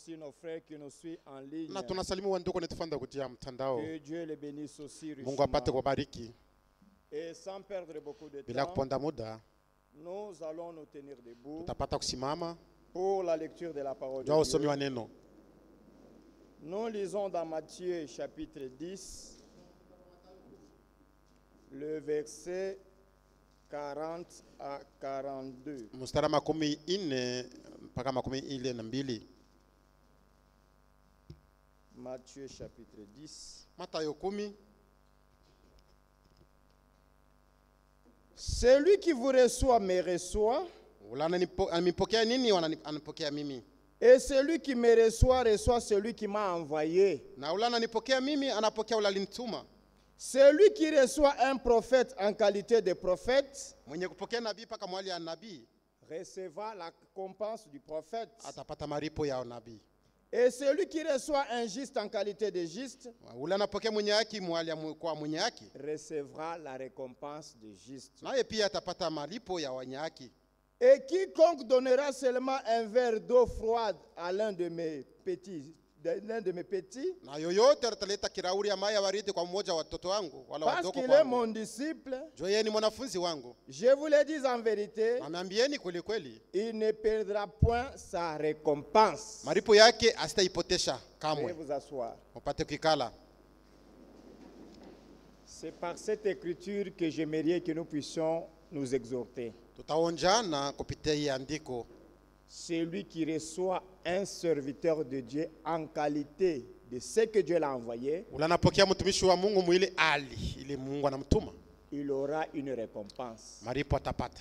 aussi nos frères qui nous suivent en ligne. Na tunasalimu wandugu netufanda kutia mtandao. Que Dieu les bénisse aussi richement. Mungu apate kubariki. Et sans perdre beaucoup de Bila temps, kuponda muda, nous allons nous tenir debout tutapata kusimama pour la lecture de la parole jua de usomi Dieu. wa neno. Nous lisons dans Matthieu chapitre 10, le verset 40 à 42. Mstari makumi ine mpaka makumi ile na mbili. Matthieu chapitre 10. Mathayo 10. Celui qui vous reçoit me reçoit, Ula ananipokea nini ananipokea mimi. et celui qui me reçoit reçoit celui qui m'a envoyé. Na ula ananipokea mimi anapokea ula alinituma. Celui qui reçoit un prophète en qualité de prophète Mwenye kupokea nabii paka mwali ya nabii recevra la récompense du prophète. atapata maripo ya nabii. Et celui qui reçoit un juste en qualité de juste Ula anapokea mwenye haki mwali ya kwa mwenye haki. recevra la récompense de juste. Naye pia atapata malipo ya wenye haki. Et quiconque donnera seulement un verre d'eau froide à l'un de mes petits, Na yoyote ataleta kirauri ya maji ya baridi kwa mmoja wa watoto wangu wala parce wadogo qu'il est kwangu, mon disciple, jo yeye ni mwanafunzi wangu. je vous le dis en vérité, Naambieni kweli kweli, il ne perdra point sa récompense. maripo yake asitaipotesha Veuillez kamwe. vous asseoir. Upate kukala. C'est par cette écriture que j'aimerais que nous puissions nous exhorter. Tutaonjana kupitia hii andiko. Celui qui reçoit un serviteur de Dieu en qualité de ce que Dieu l'a envoyé, Unapokea mtumishi wa Mungu mwili ali ili Mungu anamtuma, il aura une récompense. maripo atapata.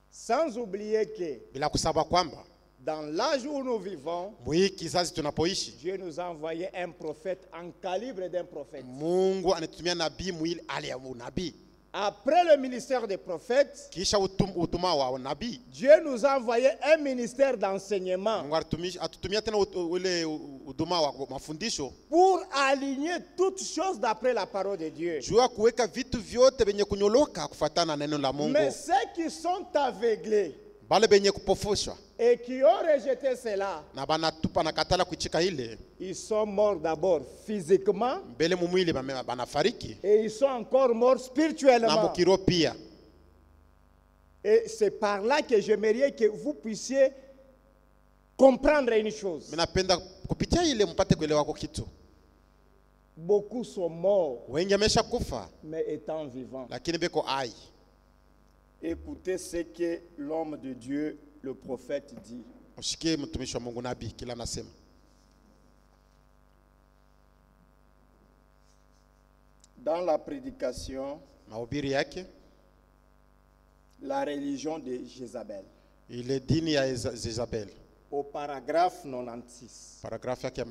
Sans oublier que Bila kusaba kwamba dans l'âge où nous vivons, mwii kizazi tunapoishi, Dieu nous a envoyé un prophète en calibre d'un prophète. Mungu anatumia nabii mwili ali ya unabii. Après le ministère des prophètes, Kisha utuma wa nabii, Dieu nous a envoyé un ministère d'enseignement Mungu atutumia tena ule huduma wa mafundisho pour aligner toutes choses d'après la parole de Dieu. jua kuweka vitu vyote benye kunyoloka kufuatana na neno la Mungu. Mais ceux qui sont aveuglés Bale benye kupofushwa et qui ont rejeté cela, na banatupa na katala kuchika ile, ils sont morts d'abord physiquement mbele mumwili banafariki et ils sont encore morts na spirituellement. mukiro pia. Et c'est par là que j'aimerais que vous puissiez comprendre une chose. Minapenda kupitia ile mpate kuelewa kwa kitu. Beaucoup sont morts, Wengi amesha kufa mais étant vivants. lakini beko ai. Écoutez ce que l'homme de Dieu, le prophète, dit. Ushikie mtumishi wa Mungu nabii kila nasema. Dans la prédication, Mahubiri yake la religion de Jézabel, ile dini ya Jezabel. au paragraphe 96. Paragrafu yake ya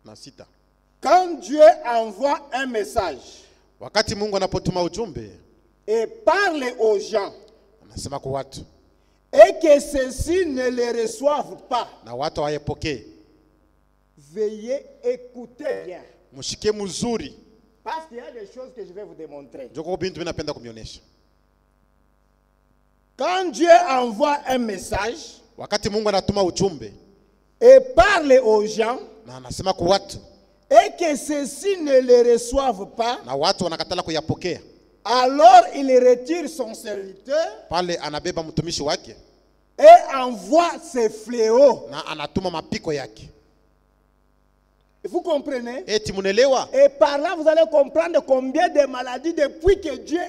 96. Quand Dieu envoie un message Wakati Mungu anapotuma ujumbe, et parle aux gens anasema kwa watu et que ceux-ci ne le reçoivent pas, na watu hawayapokee, veuillez écouter bien. mshike mzuri. Parce qu'il y a des choses que je vais vous démontrer. Joko bintu mimi napenda kumionyesha. Quand Dieu envoie un message Wakati Mungu anatuma ujumbe et parle aux gens na anasema kwa watu et que ceux-ci ne le reçoivent pas, na watu wanakatala kuyapokea, alors il retire son serviteur pale anabeba mtumishi wake et envoie ses fléaux. na anatuma mapiko yake. Vous comprenez? Eti munelewa? Et par là, vous allez comprendre combien de maladies depuis que Dieu,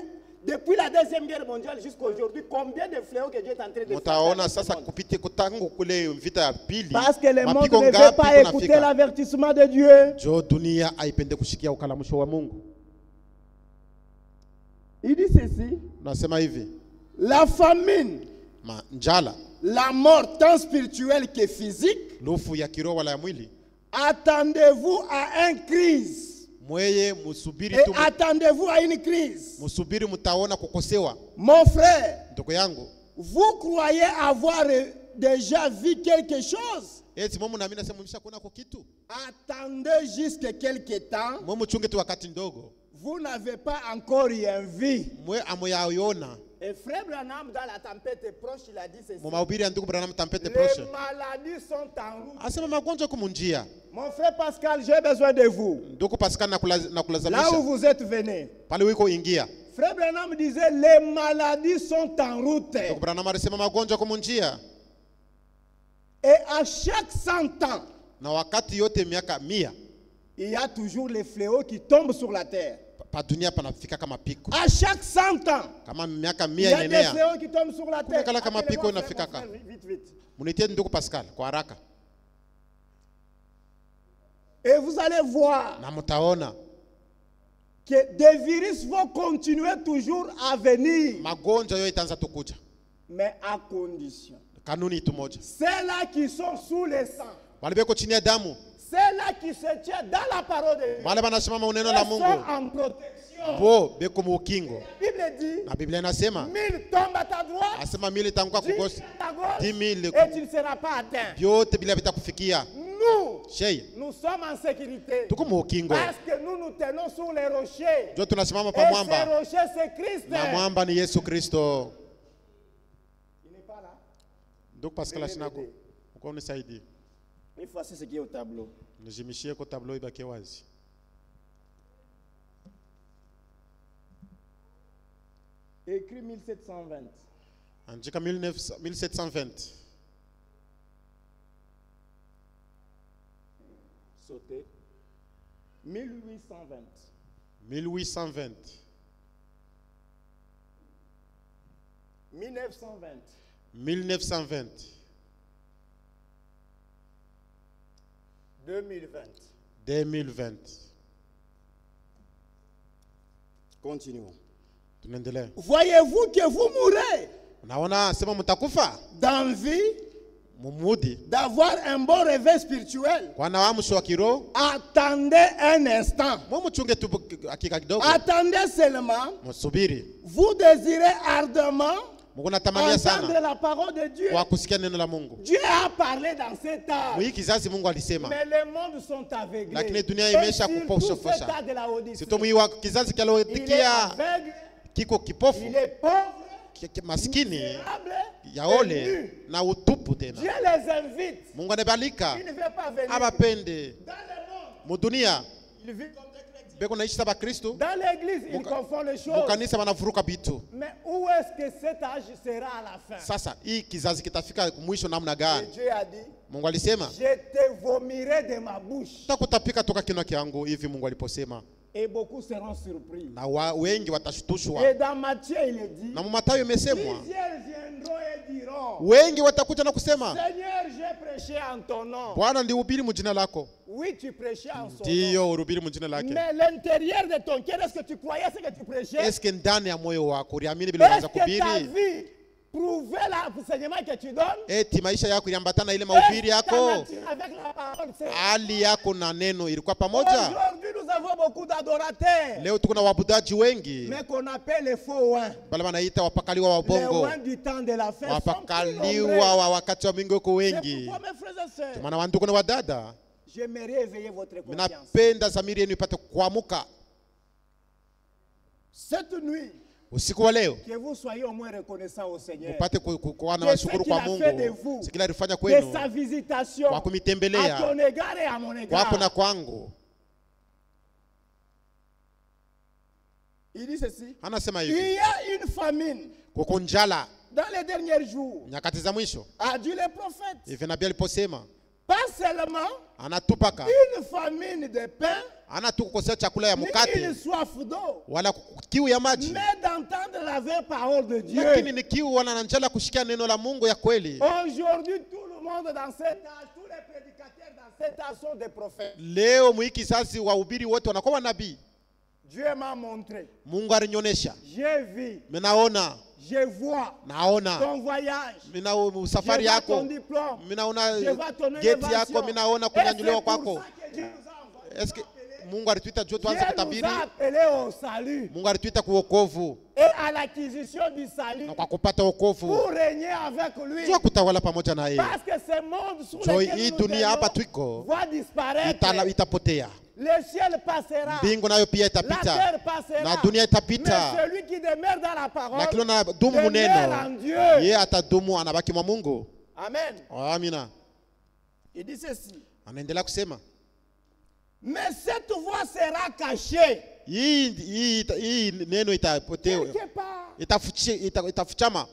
depuis la Deuxième Guerre mondiale jusqu'à aujourd'hui, combien de fléaux que Dieu est en train de Mutaona faire. sasa kupite kutangu kule vita ya pili. Parce que le monde mapiko ne veut ngapi pas écouter kunafika? l'avertissement de Dieu. Jo dunia haipende kushikia ukalamusho wa Mungu. Il dit ceci: Nasema hivi, la famine, njala, la mort tant spirituelle que physique, lufu ya kiroho wala ya mwili, attendez-vous à une crise. mweye musubiri Et tu, attendez-vous à une crise. musubiri mutaona kukosewa. Mon frère, Ndugu yangu, vous croyez avoir déjà vu quelque chose? eti mumu na mimi nasema mshakuona kwa kitu? Attendez juste quelque temps. Mumu chunge tu wakati ndogo. Vous n'avez pas encore rien vu. Mwe amoyaona. Et frère Branham, dans la tempête proche, il a dit ceci. Mumahubiri ya ndugu Branham tempete Les proshe. maladies sont en route. Asema magonjwa kumunjia. Mon frère Pascal, j'ai besoin de vous. Ndugu Pascal na Là où kulazamisha. vous êtes venu. Pale wiko ingia. Frère Branham disait, les maladies sont en route. Ndugu Branham alisema magonjwa kumunjia. Et à chaque 100 ans, Na wakati yote miaka 100 il y a toujours les fléaux qui tombent sur la terre. pa dunia panafika kama piko. À chaque 100 ans, Kama miaka il 100 y a des inenea. fléaux qui tombent sur la terre. Kumekala kama Appelez-moi piko frère, inafika mon frère, ka. vite, vite. Munitie ndugu Pascal kwa haraka. Et vous allez voir Na mtaona que des virus vont continuer toujours à venir, magonjwa yote itaanza tukuja. mais à condition. Kanuni tu moja. Ceux-là qui sont sous le sang, Wale beko chini ya damu. ceux-là qui se tiennent dans la parole de Dieu, Wale wanasimama uneno ils la sont Mungu. en protection. Bo beko muukingo. La Bible dit, Na Biblia inasema 1000 tombent à ta droite, asema 1000 itaanguka 10 kugosi. à ta gauche, 10,000 et tu ne seras pas atteint. vyote bila vitakufikia. Nous, Shei, nous sommes en sécurité. tuko muukingo. Parce que nous nous tenons sur les rochers. Jo tunasimama Et pa ces mwamba. rochers, c'est Christ. Na mwamba ni Yesu Kristo. Il n'est pas là. Ndugu Pascal asinako. Uko unisaidie. Il faut ce qui est au tableau. Nijimishie kwa tablo ibaki wazi. Écrit 1720. Andika 1720. Sauter. 1820. 1820. 1920. 1920. 2020. 2020. Continuons. Tunaendelea. Voyez-vous que vous mourrez Unaona sema mtakufa d'envie mumudi d'avoir un bon réveil spirituel? kwa na amsho wa kiroho. Attendez un instant. Mchunge tu hakika kidogo. Attendez seulement. Msubiri. Vous désirez ardemment Mungu natamania entendre sana la parole de Dieu. kwa kusikia neno la Mungu. Dieu a parlé dans cet âge. Mwiki kizazi Mungu alisema. Mais les mondes sont aveuglés. Lakini dunia Et imesha surtout kupofosha. cet âge de la Odyssée. Sito mwiwa kizazi Il est kialotikia aveugle, kiko kipofu, il est pauvre, maskini, misérable, ya et ole nu. na utupu tena. Dieu les invite. Mungu anabalika Il ne veut pas venir. abapende Dans le monde, mudunia il vit comme des chrétiens. beko naishi saba Kristo. Dans l'église, il confond les choses. Mukanisa wanavuruka bitu. Mais où est-ce que cet âge sera à la fin? Sasa hii kizazi kitafika mwisho namna Et gani? Dieu a dit, Mungu alisema je te vomirai de ma bouche. takutapika toka kinywa changu, hivi Mungu aliposema, Et beaucoup seront surpris. na wengi watashtushwa. Et dans Matthieu, il est dit, Na Mathayo imesemwa plusieurs viendront et diront, wengi watakuja na kusema, Seigneur, j'ai prêché en ton nom. Bwana ndihubiri mjina lako. Oui, tu prêchais en son nom. Ndiyo uhubiri mjina lake. Mais l'intérieur de ton cœur, est-ce que tu croyais ce que tu prêchais? Eske ndani ya moyo wako uliamini vile Est-ce unaanza que ta kuhubiri? vie prouvait l'enseignement que tu donnes? Eti maisha yako iliambatana na ile mahubiri Est-ce que ta yako? nature avec la parole, c'est- Hali yako na neno ilikuwa pamoja? Aujourd'hui, nous avons beaucoup d'adorateurs, Leo tuko na waabudaji wengi mais qu'on appelle les faux oins. bale wanaita wapakaliwa wa Les bongo, oins du temps de la fin sont plus wapakaliwa nombreux. wa wakati wa mingi wako C'est wengi. pourquoi, mes frères et sœurs, Maana wandugu na wadada, j'aimerais éveiller votre conscience. minapenda zamiri yenu ipate kuamuka Cette nuit, usiku wa leo, que vous soyez au moins reconnaissants au Seigneur upate kuwa na de ce mashukuru qu'il kwa a fait de Mungu vous, sikila alifanya de kwenu, sa visitation kwa à kumitembelea ton égard et à mon kwako na égard. kwangu. Il dit ceci. Anasema Il hivi, y a une famine kuko njala dans les derniers jours, nyakati za mwisho. a dit le prophète. Hivi nabii aliposema Pas seulement anatupaka, une famine de pain, anatu kukosea chakula ya ni une mkate soif d'eau, wala kiu ya maji, mais d'entendre la vraie parole de Dieu. lakini ni kiu wala na njala kushikia neno la Mungu ya kweli. Aujourd'hui, tout le monde dans cet âge, tous les prédicateurs dans cet âge sont des prophètes. Leo mwiki kizazi wahubiri wote wanakuwa nabii. Dieu m'a montré, Mungu alinionyesha, j'ai vu, minaona, je vois naona, ton voyage, mina je safari vois ton yako, diplôme, minaona je vois ton geti yako, élévation. minaona Et c'est kunyanyuliwa pour kwako. ça que Dieu nous a envoyés. Eske Mungu alituita juu tuanze Dieu nous kutabiri. a appelés au salut Mungu alituita kwa wokovu et à l'acquisition du salut na kwa kupata wokovu, pour régner avec lui. juu kutawala pamoja na yeye. Parce que ce monde sur Juu lequel hii nous dunia hapa tenons tuko va disparaître. itapotea. Le ciel passera, Mbingu nayo pia la itapita terre passera, na dunia mais itapita, celui qui demeure dans la parole lakini na dumu demeure neno, en Dieu. yeye atadumu, anabaki mwa Mungu. Amen. Amina. Il dit ceci. Anaendelea kusema, Mais cette voix sera cachée hii neno itapotea, quelque part. itafuchama.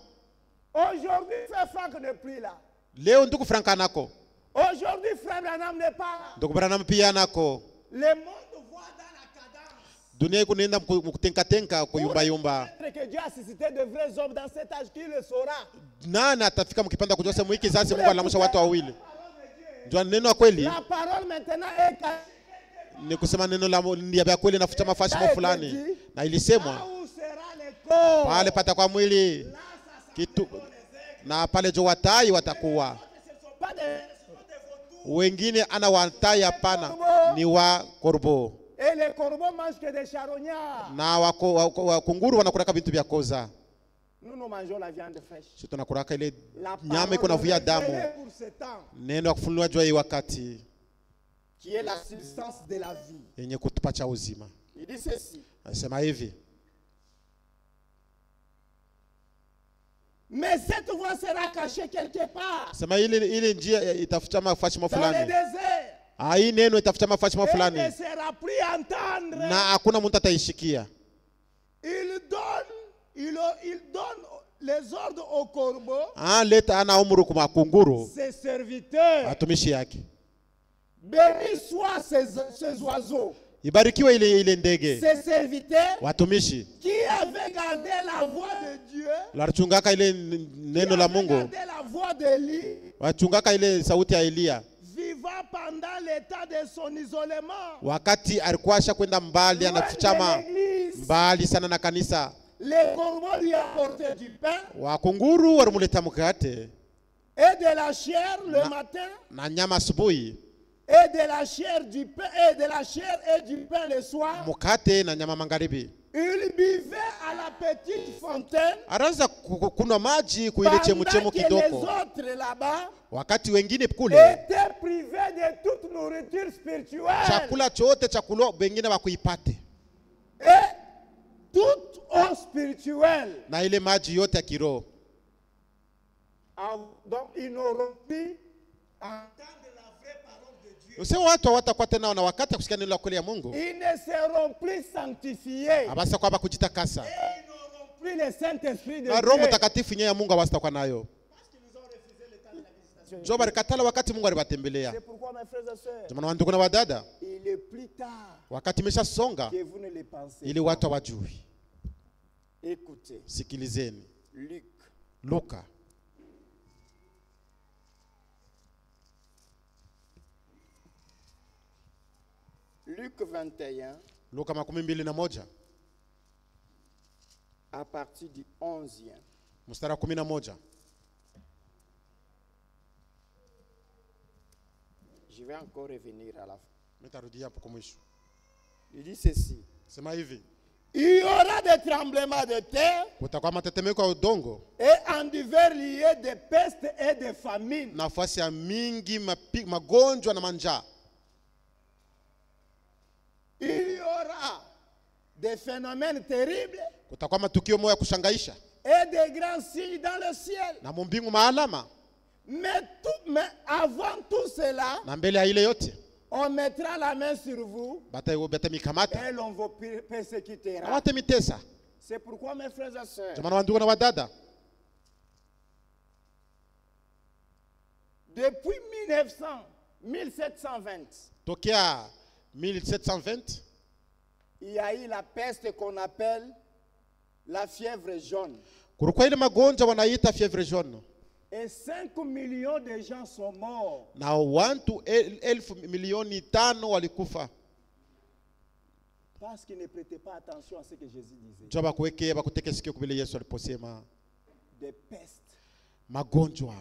Aujourd'hui, frère Franck n'est plus là. Leo ndugu Frank anako, Aujourd'hui, frère Branham n'est pas là. ndugu Branham pia anako. Le monde voit dans la cadence. Dunia iko nenda mkutenka kuyumba yumba. Que Dieu a suscité de vrais hommes dans cet âge, qui le saura. Nani atafika mkipanda kujua sehemu hiki sasa Mungu anaamsha watu wawili. Ndio neno la kweli. La parole maintenant est cachée. Ni kusema neno la kweli nafuta mafasi fulani. Na ilisemwa Là où sera le corps, pale patakuwa mwili kitu, na pale jo watai watakuwa ce ne sont pas des wengine, ana watai hapana, ni wa korbo, et les corbeaux mangent que des charognards. na wakunguru wanakuraka vitu vya koza. Nous mangeons la viande fraîche. Sisi tunakuraka ile La nyama iko na vuya damu. parole pour ce temps, Neno ya kufunua jua hii wakati qui est la substance de la vie. yenye kutupacha uzima. Il dit ceci. Anasema hivi, Mais cette voix sera cachée quelque part. sema ile njia itafuta mafasi Dans le fulani. désert. Hii neno itafuta mafasi Et ne fulani sera plus entendre. na hakuna mtu ataishikia. Il donne les ordres aux corbeaux, Leta ana umru kwa kunguru, ses serviteurs. watumishi yake. Béni soient ces oiseaux, Ibarikiwe ile ndege, ces serviteurs watumishi qui avaient gardé la voix de Dieu, walichungaka ile neno la Mungu, gardé la voix d'Élie, wachungaka ile sauti ya Elia vivant pendant l'état de son isolement. wakati alikuwa ashakwenda mbali, Loin de anafichama l'église, mbali sana na kanisa. les corbeaux lui apportaient du pain Wakunguru walimuleta mkate et de la chair le matin, na nyama asubuhi, et de la chair du pain et de la chair et du pain le soir. mkate na nyama magharibi. Il buvait à la petite fontaine Araanza kunywa maji kuile chemuchemu pendant que les kidogo, autres là-bas wakati wengine kule étaient privés de toute nourriture spirituelle chakula chote chakulo wengine wakuipate, et toute eau spirituelle. na ile maji yote ya kiroho. Donc ils n'auront plus entendre la vraie parole de Dieu. Usema watu hawatakuwa tena na wakati kusikia neno la kweli ya Mungu, Ils ne seront plus sanctifiés. abasa kwamba kujitakasa, Ils n'auront plus le Saint-Esprit de na Roho Dieu. Mtakatifu nyewe ya Mungu hawatakuwa nayo. Jo balikatala wakati Mungu aliwatembelea. C'est pourquoi mes frères et sœurs, Jamani wa ndugu na wadada, il est plus tard wakati imeshasonga que vous ne le pensez. ili watu hawajui. Écoutez, Sikilizeni Luc Luka Luc 21 Luka 21 à partir du 11e. mstari wa 11. Je vais encore revenir à la fin. Nitarudia hapo kwa mwisho. Il dit ceci. Sema hivi, Il y aura des tremblements de terre kutakuwa matetemeko ya udongo, et en divers lieux de peste et de famine. nafasi ya mingi, magonjwa na manjaa. Il y aura des phénomènes terribles Kutakuwa matukio moya kushangaisha et des grands signes dans le ciel. na mbingu maalama. Mais avant tout cela, Na mbele ya ile yote on mettra la main sur vous batamikamata et l'on vous persécutera. watamitesa. C'est pourquoi mes frères et sœurs, Jamani wa ndugu na wadada, depuis 1720, tokea 1720 il y a eu la peste qu'on appelle la fièvre jaune. kulikuwa ile magonjwa wanaita fievre jaune, Et 5 millions de gens sont morts. na watu 500,000 walikufa. Parce qu'ils ne prêtaient pas attention à ce que Jésus disait. Jaba kuwekea bakuteke sikio kubile Yesu aliposema Des pestes, magonjwa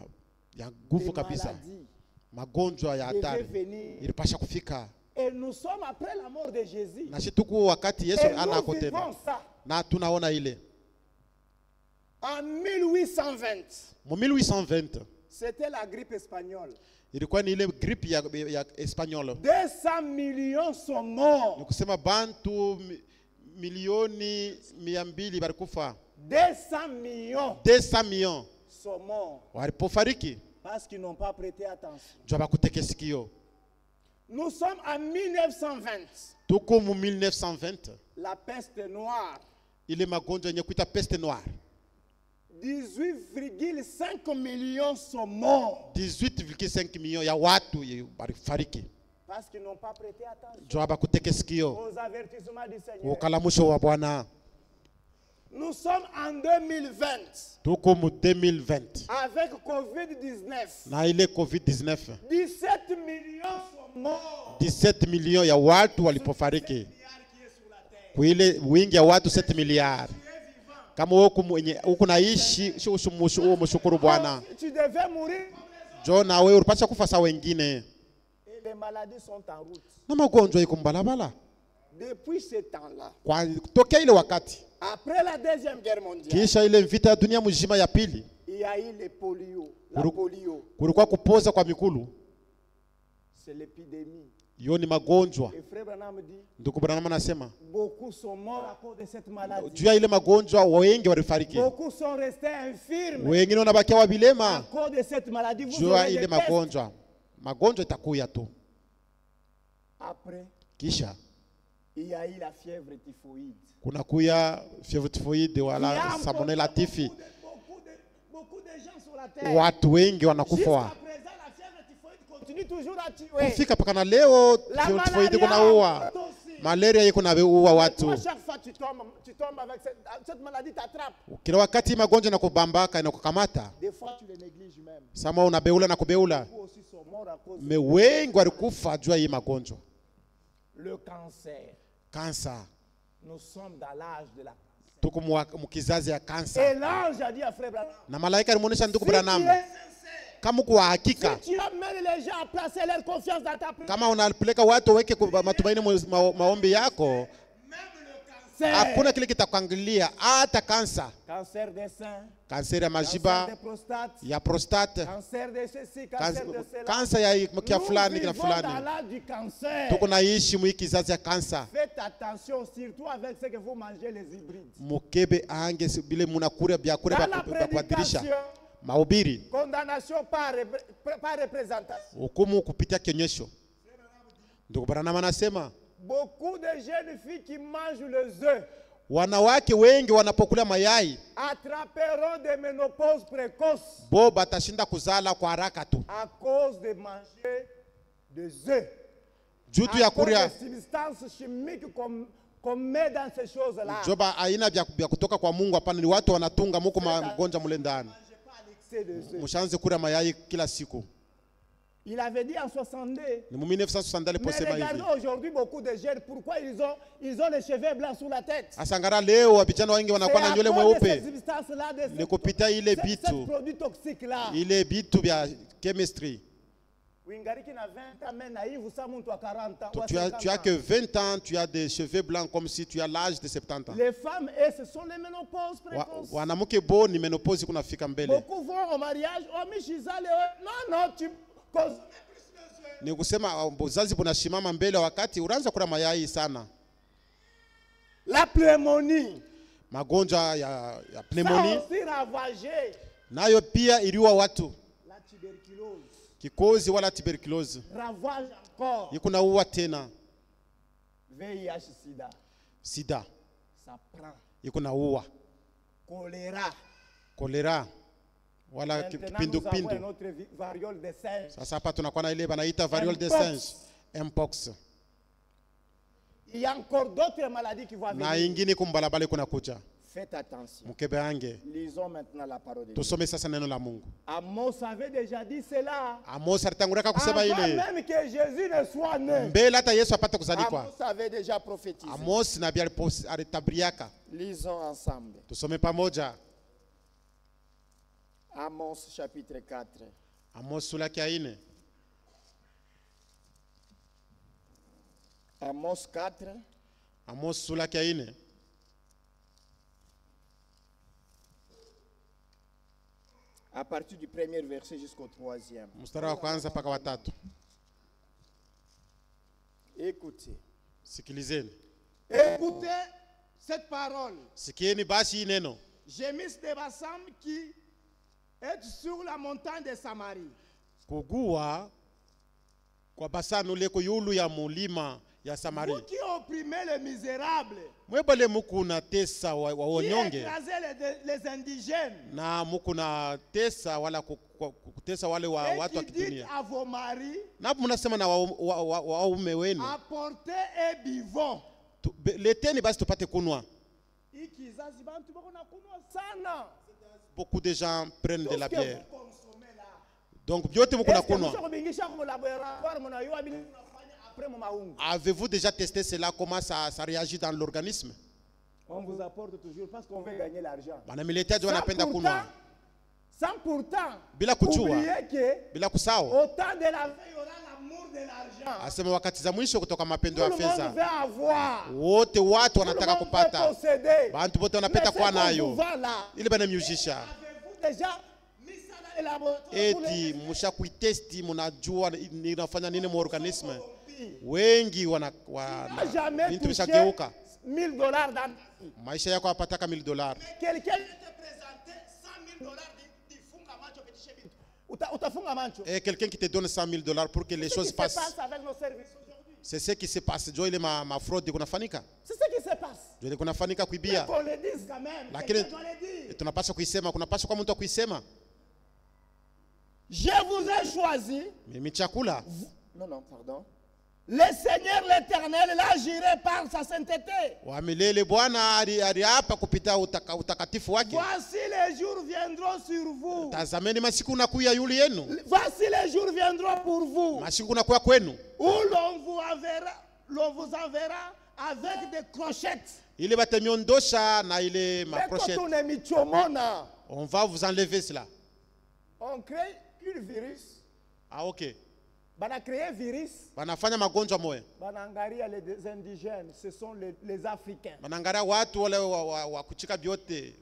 ya nguvu des kabisa, maladies magonjwa ya devaient hatari venir ilipasha kufika et Et nous sommes après la mort de Jésus. Na shituku wakati Yesu Et anako nous tena. vivons ça. Na tunaona ile. En 1820, Mu 1820 c'était la grippe espagnole. ilikuwa ni ile gripe ya Espanyol. 200 millions sont morts. Ni kusema bantu milioni 200 barikufa. 200 millions 200 millions sont morts walipofariki parce qu'ils n'ont pas prêté attention. jua bakuteke sikio. Nous sommes en 1920. Tuko mu 1920 La peste noire. ile magonjwa yenye kuita peste noire. 18,5 millions sont morts 18,5 millions ya watu walifariki parce qu'ils n'ont pas prêté attention jua bakuteke sikio aux avertissements du Seigneur. ukalamusho wa Bwana. Nous sommes en 2020 Tuko mu 2020 avec COVID-19. na ile COVID-19 17 millions sont morts. 17 millions ya watu walipofariki kwa ile wingi ya watu 7 miliari. Kama huku naishi mshukuru Bwana. Tu devais mourir. Jo na wewe ulipaswa kufa sawa wengine. Et les maladies sont en route. Na magonjwa iko mbalabala. Depuis ce temps-là, Kwa tokea ile wakati après la deuxième guerre mondiale, kisha ile vita ya dunia mzima ya pili il y a eu le polio. La Kuru- polio, kulikuwa kupoza kwa mikulu. c'est l'épidémie. Hiyo ni magonjwa. Et frère Branham dit, Ndugu Branham anasema beaucoup sont morts à cause de cette maladie. juu ya ile magonjwa wengi walifariki. Beaucoup sont restés infirmes Wengine wanabakia à wabilema cause de cette maladie. Vous juu ya aurez ile des tests. magonjwa. Magonjwa itakuya tu. Après, Kisha il y a eu la fièvre typhoïde. kuna kuya fievre typhoide Il y a wala encore salmonella typhi. beaucoup de gens sur la terre. Watu wengi Jusqu'à wanakufa. présent, la fièvre typhoïde continue toujours à tuer. Kufika paka na leo La fievre typhoide malaria kunaua. aussi. Malaria iko naua watu. Toi, chaque fois tu tombes avec cette maladie t'attrape. Kila wakati magonjwa na kubambaka na kukamata. Des fois, tu les négliges même. Sama unabeula na kubeula. Beaucoup aussi sont morts à cause Me wengi walikufa juu ya hii magonjwa. le cancer. Kansa. Nous sommes dans l'âge de la cancer. Tuko mkizazi ya kansa. Et l'ange a dit à frère Branham, Na malaika alimuonesha ndugu si Branham, tu es kama kwa hakika si tu amènes les gens à placer leur confiance dans ta prière, kama unapeleka watu weke matumaini maombi yako, hakuna kile kitakuangalia hata kansa. cancer des seins, Kanseri ya cancer majiba, de prostate, ya prostate, cancer de ceci, cancer de cela. kansa ya kia fulani Nous kila vivons dans fulani. l'âge du cancer. Tuko naishi mwiki kizazi ya kansa. Faites attention, surtout avec ce que vous mangez, les hybrides. Mukebe ange bile munakura byakure Dans la vya kuadirisha. prédication, Mahubiri, condamnation par représentation. hukumu kupitia kionyesho. Ndugu Branham anasema Beaucoup de jeunes filles qui mangent les œufs wanawake wengi wanapokula mayai attraperont des ménopauses précoces bo batashinda kuzala kwa haraka tu à cause de manger des œufs. jutu À ya cause kuria des substances chimiques qu'on met dans ces choses-là. joba aina vya kutoka kwa Mungu. Hapana, ni watu wanatunga muko magonjwa mule ndani. C'est des œufs. Mshaanze kula mayai kila siku. Il avait dit en 62. Ni mu 1960 Mais aliposema hivi. regardez aujourd'hui beaucoup de jeunes, pourquoi ils ont les cheveux blancs sur la tête? Asangara leo wapijana wengi C'est wanakuwa na à nywele cause de mweupe. ces substances-là, de Ni kupita ile ces bitu, produits toxiques-là. ile bitu vya chemistry. Wingariki na 20 ans, mais naïf, ça monte à 40 ans. ou à Tu as 50 que ans. 20 ans, tu as des cheveux blancs comme si tu as l'âge de 70 ans. Les femmes, et ce sont les ménopauses précoces. Wanamke bo ni menopause kunafika mbele. Beaucoup vont au mariage, oh Michizale, non, tu causes Ni kusema uzazi bunashimama mbele wakati unaanza kula mayai sana. la pneumonie. Magonjwa ya Ça pneumonie aussi ravagé. nayo pia iliua watu. La tuberculose Kikozi wala tuberculose ravage encore. iko naua tena. VIH, sida, Sida ça prend. iko naua. Choléra. Kolera wala Maintenant, nous avons une kipindupindu. autre variole de singe. Sasa hapa tunakuwa na ile banaita variole de Mpox. singe, mpox. Il y a encore d'autres maladies qui vont Na venir. ingine kumbalabala kuna kuja. Faites attention. Mkebe ange. Lisons maintenant la parole de Dieu. Tusome sasa neno la Mungu. Amos avait déjà dit cela. Amos alitanguraka kusema Avant ile même que Jésus ne soit né. mbele hata Yesu apate kuzalikwa. Amos avait déjà prophétisé. Amos nabii alitabriaka. Lisons ensemble. Tusome pamoja. Amos chapitre 4. Amos sura ya 4. Amos 4. Amos sura ya 4 à partir du premier verset jusqu'au 3e. mstari wa kwanza mpaka wa 3. Écoutez. Sikilizeni. Écoutez cette parole. Sikieni basi hii neno. Gémisse de Bassam qui est sur la montagne de Samarie. Kugua kwa Basani uleko yulu ya mulima ya Samaria. Vous qui opprimez les misérables. Mwebale mukuna tesa wa wonyonge. Qui écrasez les indigènes. Na mukuna tesa wala kutesa wale wa watu wa kidunia. Et qui dit à vos maris. Na mnasema na waume wenu. Apportez et buvons. Leteni basi tupate kunwa. Beaucoup de gens prennent de la bière. Donc biote mukuna kunwa. Avez-vous déjà testé cela, comment ça réagit dans l'organisme? On vous apporte toujours parce qu'on veut gagner l'argent. Sans pourtant oublier que bila kusahau au temps de la veille, il y aura l'amour de l'argent. Asema wakati za mwisho kutoka mapendo ya fedha. Tout le monde veut avoir. Wote watu wanataka kupata. Bantu bote wanapenda kuwa nayo. Ile bana musicien. Déjà eti musha kuitesti munajua inafanya nini mu organisme. Wengi wana vitu vishageuka. $1000 dans maisha yako apataka $1000. Quelqu'un te présenter $100,000 difunga macho petishe bitu. Utafunga macho. Et quelqu'un qui te donne $100,000 pour que les choses passent. C'est ce qui se passe avec nos services aujourd'hui. C'est ce qui se passe. Jo ile ma fraude kunafanika. C'est ce qui se passe. Jo ile kunafanika kuibia. Qu'on le dise quand même. Lakini tunapaswa kuisema, kunapaswa kwa mtu kuisema. Je vous ai choisi. Mimi chakula. Non, pardon. Le Seigneur l'Éternel l'a juré par sa sainteté. Wa milele Bwana aliapa kupita utakatifu wake. Voici les jours viendront sur vous. Tazameni masiku nakuya yuli yenu. Voici les jours viendront pour vous. Masiku nakuya kwenu. Où l'on vous enverra avec des crochettes. Ile batamiondosha na ile macrochette. On va vous enlever cela. On crée un virus. Ah ok. Bana créer virus. Banafanya magonjwa moya. Banangaria les indigènes, ce sont les Africains. Banangaria watu wale wa kuchika biote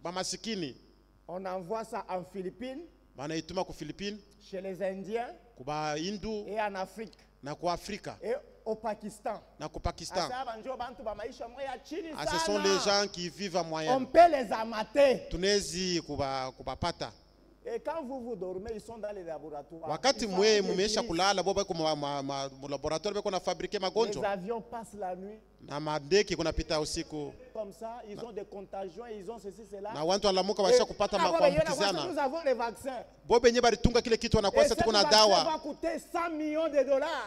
ba masikini. On envoie ça en Philippines. Banaituma ku Philippines. Chez les Indiens. Kuba Hindu. Et en Afrique. Na ku Afrika. Et au Pakistan. Na ku Pakistan. Ah, ce sont les gens qui vivent à moyen. On peut les amater. Tunezi kubapata. Et quand vous dormez, ils sont dans les laboratoires. Wakati mwe mumeisha kulala boba kwa laboratoire beko na fabriquer magonjwa. Les avions passent la nuit. Na madeki kunapita usiku. Comme ça, ils ont des contagions, ils ont ceci cela. Na watu walamuka waisha kupata maambukizana. Nous avons les vaccins. Bobe nye baritunga kile kitu wanakwasa tuko na dawa. Ça va coûter $100 millions.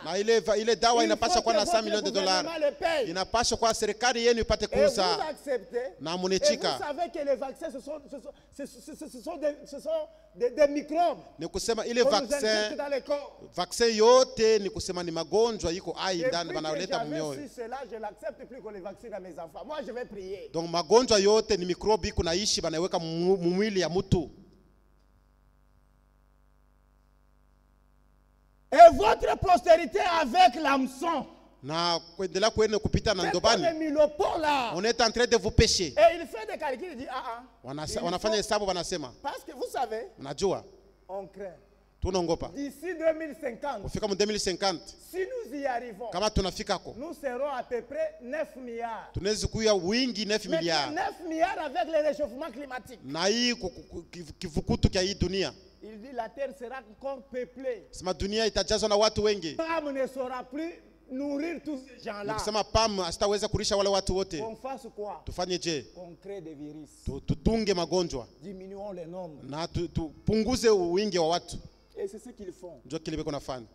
Na ile dawa inapaswa kuwa na $100 millions. Inapaswa kwa serikali yenu ipate kuuza. Na munechika. Vous savez que les vaccins ce sont des microbes. Ni kusema ile vaccin yote ni kusema ni magonjwa iko ai ndani banaleta mumioyo. Je l'accepte plus qu'on les vaccine à mes enfants. Moi je vais prier. Donc magonjwa yote ni mikrobi kunaishi banaweka mwili ya mtu. Et votre postérité avec l'hameçon. Na kuendelea kwenu kupita na ndobani. On est en train de vous pécher. Et il fait des calculs, il dit wanafanya hesabu wanasema. Parce que vous savez. Unajua? On craint. Tunongopa. D'ici 2050. Kufika mu 2050. Si nous y arrivons. Kama tunafikako. Nous serons à peu près 9 milliards. Tunaweza kuya wingi 9 milliards. 9 milliards avec le réchauffement climatique. Na hii kivukutu kia hii dunia. Il dit la terre sera encore peuplée. Sema dunia itajazwa na watu wengi. L'homme ne saura plus nourrir tous ces gens-là. Nikisema PAM asitaweza kulisha wale watu wote. On fasse quoi? Tufanye je? On crée des virus. Tutunge magonjwa. Diminuons les nombres. Na tupunguze wingi wa watu. Et c'est ce qu'ils font. Ndio kile beko nafanya.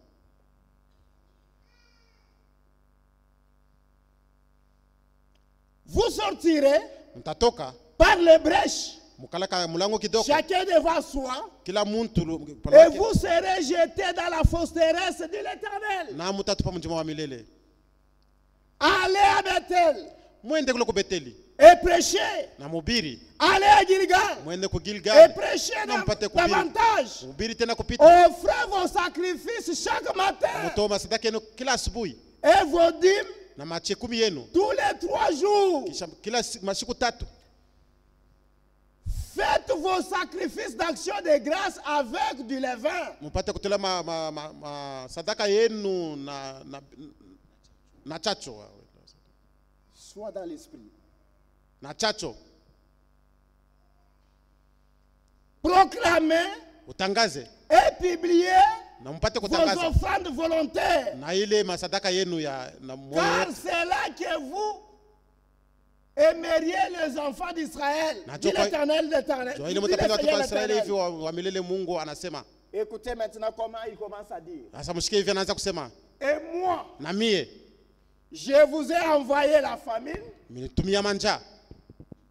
Vous sortirez mtatoka par les brèches. Mukalaka mulango kidogo. Chacun devant soi. Kila muntu. Et vous serez jetés dans la forteresse de l'Éternel. Na mutatupa mjuma wa milele. Allez à Bethel. Mwende kule ku Beteli. Et prêchez. Na mubiri. Allez à Gilgal. Mwende ku Gilgal. Et prêchez davantage. Mubiri tena kupita. Offrez vos sacrifices chaque matin. Mutoma sadaka yenu kila asubuhi. et vos dîmes na machekumi yenu tous les 3 jours. kisha kila masiku 3. Faites vos sacrifices d'action de grâce avec du levain. Mupate kutolea sadaka yenu na chacho. Sois dans l'esprit. Na chacho. Proclamez Utangaze. et publiez Na mpate vos kutangaza. offrandes volontaires. Na ile masadaka yenu ya na Car moyo. c'est là que vous aimeriez les enfants d'Israël. Dit l'Éternel, l'Éternel. Jo ile mtapenda watu wa Israeli hivi wa milele Mungu anasema. Écoutez maintenant comment il commence à dire. Sasa mshike hivi anaanza kusema. Et moi, Na mie je vous ai envoyé la famine mnitumia manja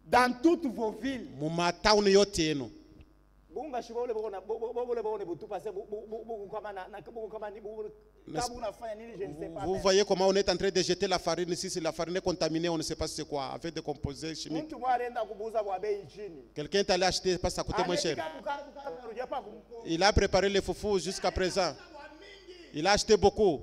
dans toutes vos villes. mu matauni yote yenu. Vous voyez comment on est en train de jeter la farine ici, si la farine est contaminée, on ne sait pas c'est quoi, avec des composés chimiques. Quelqu'un est allé acheter parce que ça coûtait moins cher. Il a préparé les foufous jusqu'à présent. Il a acheté beaucoup.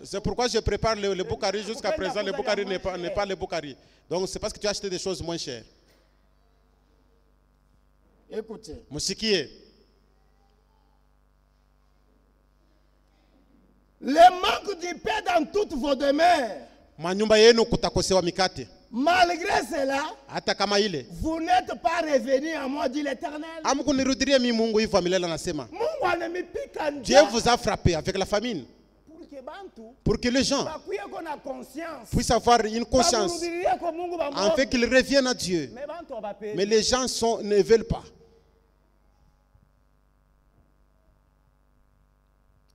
C'est pourquoi je prépare le Boukari jusqu'à présent. Le Boukari n'est pas le Boukari. Donc c'est parce que tu as acheté des choses moins chères. Écoutez. Musikié. Le manque du pain dans toutes vos demeures. Manyumba yenu kutakosewa mikate. Malgré cela, hata kama ile, vous n'êtes pas revenu à moi, dit l'Éternel. Amkunirudiria mimi Mungu hivyo milele anasema. Mungu anamipika njaa. Dieu vous a frappé avec la famine. Pour que les gens puissent avoir une conscience, afin qu'ils reviennent à Dieu. Mais les gens ne veulent pas.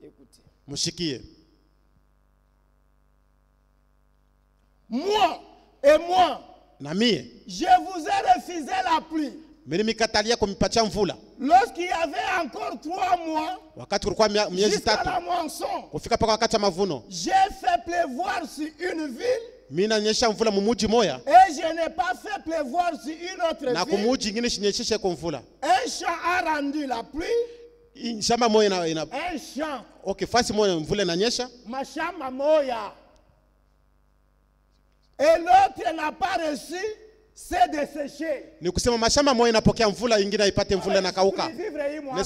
Écoutez. Moi et moi, Nami, je vous ai refusé la pluie. Lorsqu'il y avait encore 3 mois jusqu'à la moisson, j'ai fait pleuvoir sur une ville et je n'ai pas fait pleuvoir sur une autre ville. Un champ a rendu la pluie. Un champ. Mashamba moya. Et l'autre n'a pas reçu. C'est desséché. N'est-ce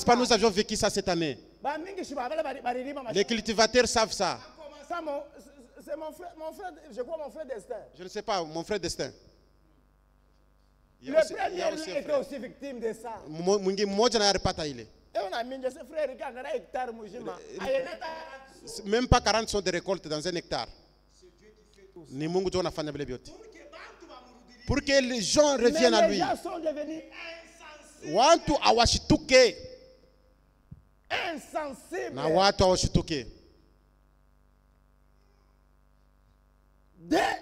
pas, nous avions vécu ça cette année. Les cultivateurs savent ça. C'est mon frère, je crois mon frère Destin. Je ne sais pas, mon frère Destin. Le premier était aussi victime de ça. Et on a mis ce frère qui a un hectare. Même pas 40 sont de récolte dans un hectare. Ni Mungu tu anafanya vile vyote. Pour que les gens reviennent à lui. Les gens sont devenus insensibles. Watu awashituke. Insensibles. Na watu awashituke. Des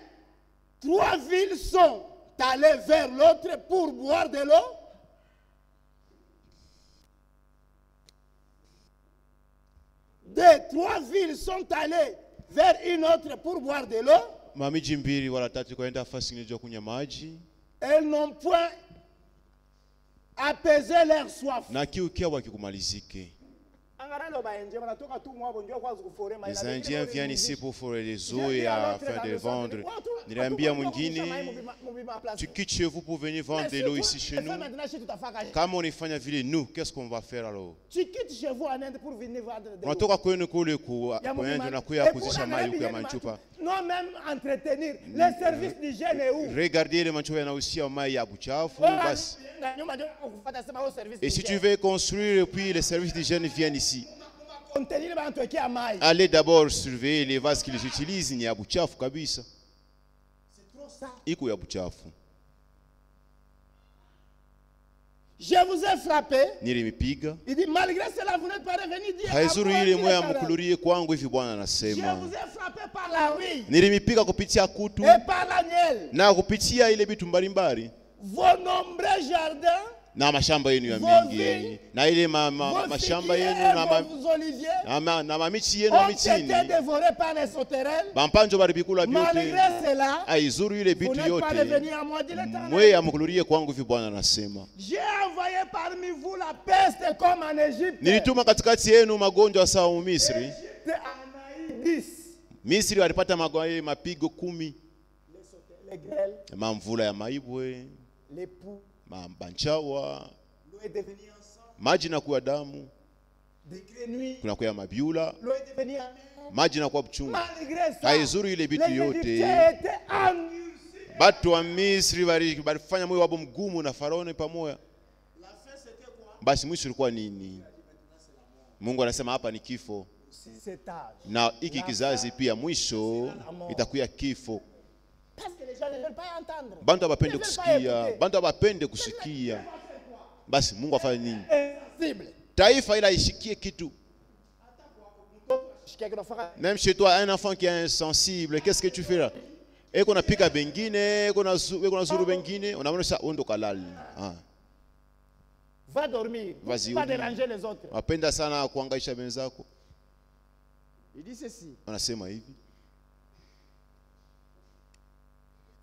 3 villes sont allées vers l'autre pour boire de l'eau. Des 3 villes sont allées vers une autre pour boire de l'eau. Mamiji mbili wala tatu kwenda fasi nijua kunywa maji. Elles n'ont point apaisé leur soif. Na kiu kiao kikumalizike. Les Indiens viennent ici pour forer les eaux et afin de vendre. Niliambia mwingine, tu quittes chez vous pour venir vendre de l'eau ici chez nous. Kama onifanya vile nous, qu'est-ce qu'on va faire alors? Tu quittes chez vous en Inde pour venir vendre de l'eau. Unatoka kwenu kule kuenda na kuya kuzisha mai huko ya manchupa. Non, même entretenir les services d'hygiène est où? Regardez les manchupa yanahusia mai ya buchafu basi. Et si tu veux construire puis les services d'hygiène viennent ici. Allez d'abord surveiller les vases qu'ils utilisent, ni ya buchafu kabisa. Iko ya buchafu. Je vous ai frappé. Nilimipiga. Il dit malgré cela vous n'êtes pas revenu dire. Haizuru ile moya mkulurie kwangu hivi Bwana anasema. Je vous ai frappé par la oui. Nilimipiga kupitia kutu. Et par la miel. Na kupitia ile vitu mbalimbali. Vos nombreux jardins na mashamba yenu ya mingi na ile mashamba yenu na mamichi yenu ya mitini bampanjo baribikula byote aizuru ile bitu yote mwe amukulurie kwangu hivi Bwana anasema nilituma katikati yenu magonjwa sawa Misri. Misri walipata mapigo 10 mamvula ya maibwe mambanchawa maji na kuwa damu kuna kuwa mabiula maji na kuwa mchungu haizuru ile bitu yote batu wa Misri walifanya moyo wabo mgumu na Faraoni pamoja. Basi mwisho ulikuwa nini? Mungu anasema hapa ni kifo, na hiki kizazi pia mwisho itakuwa kifo. Bantu abapende kusikia, bantu abapende kusikia. Basi Mungu afanye nini? Taifa ila ishikie kitu. Même chez toi, un enfant qui est insensible, qu'est-ce que tu fais là? Et qu'on a pika bengine, qu'on a zuru bengine, on a mené ça ondo kalal. Va dormir, pas déranger les autres. Apenda sana kuangaisha wenzako. Il dit ceci. Anasema hivi.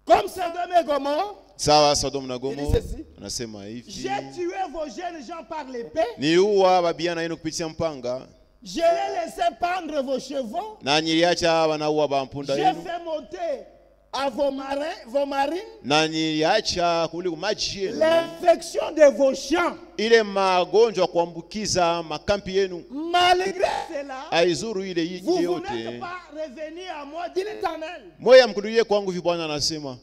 Comme Sodome et Gomorrhe. Sawa Sodome na Gomorre. Anasema hivi. J'ai tué vos jeunes gens par l'épée. Niua babiana yenu kupitia mpanga. Je les laissé pendre vos chevaux. Na niliacha wanaua bampunda yenu. J'ai fait monter à vos marines. Na niliacha kuliko maji yenu. L'infection de vos champs. Ile magonjwa kuambukiza makampi yenu. Malgré cela, aizuru ile yote. Vous n'êtes pas revenu à moi, dit l'Éternel. Moya mkudulie kwangu hivi Bwana anasema.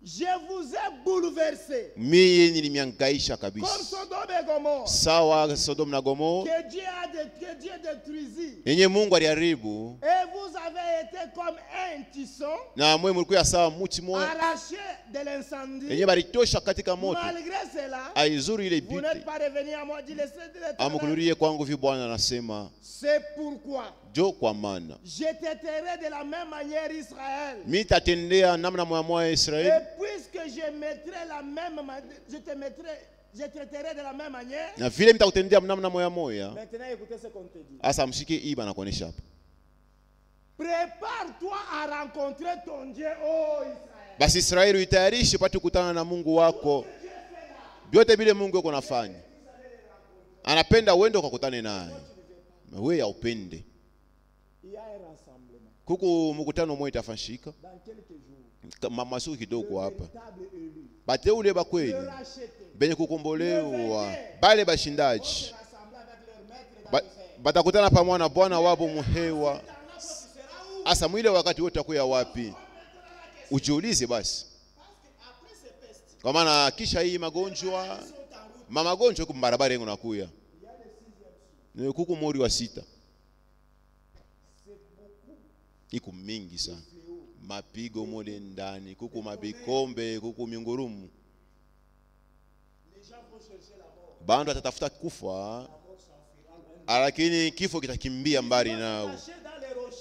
Je vous ai bouleversé. Mimi nilimiangaisha kabisa. Comme Sodome et Gomorre. Sawa Sodome na Gomorre. Que Dieu détruisit. Yenye Mungu aliharibu. Et vous avez été comme un tisson. Na mwe mlikuwa sawa mti moja. Arraché de l'incendie. Yenye balitosha katika moto. Malgré cela, aizuru ile bitu. Vous n'êtes pas revenu à moi, dit l'Éternel. Amkudulie kwangu hivi Bwana anasema. C'est pourquoi. Jo kwa maana. Je t'aiderai de la même manière Israël. Mimi tatendea namna moja Israeli. Et puisque je mettrai la même je traiterai de la même manière. Na vile nitakutendea namna moja. Maintenant écoutez ce qu'on te dit. Asa mshike hii bana kuonesha hapa. Prépare-toi à rencontrer ton Dieu, oh Israël. Basi Israeli utayarishe upate kukutana na Mungu wako. Vyote vile Mungu yuko anafanya. Anapenda uende ukakutane naye. Wewe upende. Kuku mkutano mmoja itafanyika. Mama siku kidogo hapa. Bateule ba kweli. Benye kukombolewa. Bale bashindaji. Batakutana pamoja na Bwana wabo muhewa. Asa mwile wakati wote utakuwa wapi? Ujiulize basi. Kwa maana kisha hii magonjwa, magonjwa huko barabara yangu nakuya. Ni kuku mori wa 6. Iko mingi sana. Mapigo mole ndani, kuku mabikombe, kuku mingurumu. Bando atatafuta kufa. Lakini kifo kitakimbia mbali nao.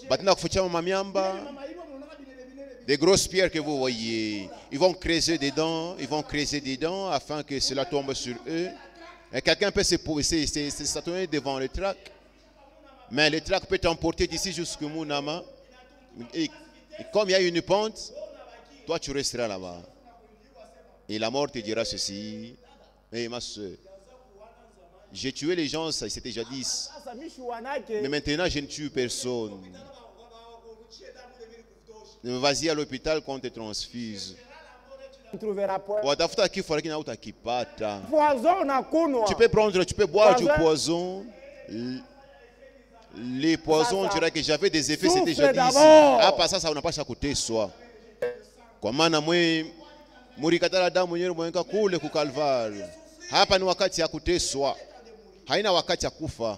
Batina kufuchama mamiamba. Des grosses pierres que vous voyez, ils vont creuser des dents afin que cela tombe sur eux. Et quelqu'un peut se stationner devant le trac. Mais le trac peut t'emporter d'ici jusqu'au Mounama. Et comme il y a une pente, toi tu resteras là-bas. Et la mort te dira ceci. Mais ma soeur, j'ai tué les gens, ça c'était jadis. Mais maintenant je ne tue personne. Vas-y à l'hôpital qu'on te transfuse. Tu peux prendre, tu peux boire du poison. Les poisons, on dirait que j'avais des effets, c'était déjà dit ici. Après ça, on n'a pas chacoté soi. Comment murikatala damu yenyewe mwenga kule ku Kalvari. Hapa ni wakati ya kuteswa. Haina wakati ya kufa.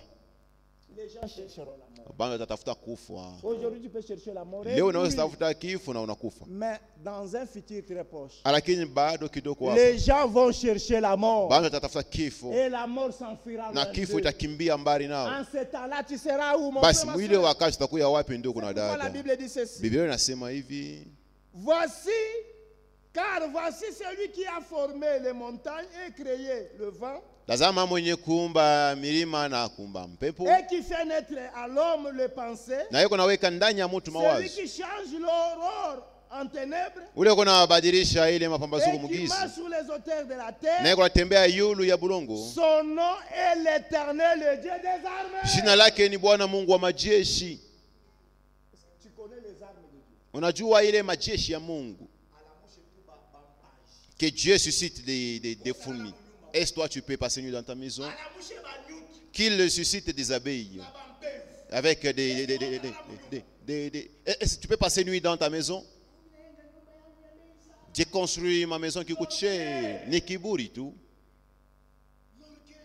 Bana tatafuta kufa. Aujourd'hui tu peux chercher la mort. Leo unaweza tafuta kifo na unakufa. Mais dans un futur très proche. Lakini bado kidogo hapo. Les gens vont chercher la mort. Bana tatafuta kifo. Et la mort s'enfuira. Na kifo itakimbia mbali nao. En ce temps-là tu seras où mon frère? Basi mwile wakati utakuwa wapi ndio kuna dada. La Bible dit ceci. Biblia inasema hivi. Voici Car voici celui qui a formé les montagnes et créé le vent. Tazama mwenye kuumba milima na kuumba mpepo. Et qui fait naître à l'homme les pensées. Na yuko naweka ndani ya mtu mawazo. Celui qui change l'aurore en ténèbres. Ule kuna badilisha ile mapambazuko mugizi. Et qui marche sur les hauteurs de la terre. Na yuko natembea yulu ya bulongo. Son nom est l'Éternel, le Dieu des armées. Jina lake ni Bwana Mungu wa majeshi. Tu connais les armes de Dieu. Unajua ile majeshi ya Mungu. Que Dieu suscite des fourmis. Est-ce que toi tu peux passer nuit dans ta maison? Qu'il suscite des abeilles. Avec est-ce que tu peux passer nuit dans ta maison? J'ai construit ma maison qui coûte cher. Ni kiburi tu.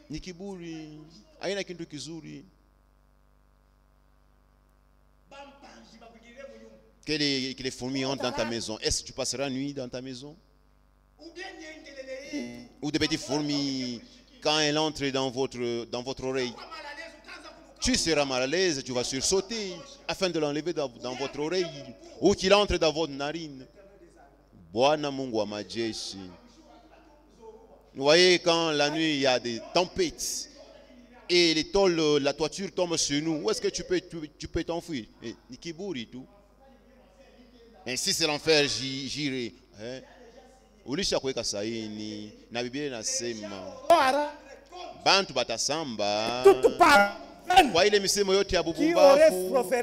Ni kiburi. Haina kitu kizuri. Que les fourmis entrent dans ta maison. Est-ce que tu passeras nuit dans ta maison? Ou des petites fourmis, quand elles entrent dans votre oreille, tu seras mal à l'aise, tu vas sursauter afin de l'enlever dans votre oreille, ou qu'il entre dans votre narine. Bwana Mungu wa majeshi. Vous voyez, quand la nuit il y a des tempêtes et les tôles, la toiture tombe sur nous, où est-ce que tu peux t'enfuir? Ni kiburi tout. Mais si c'est l'enfer, j'irai. Ulisha kuweka saini na Biblia inasema bantu batasamba kwa ile misemo yote ya bubumbafu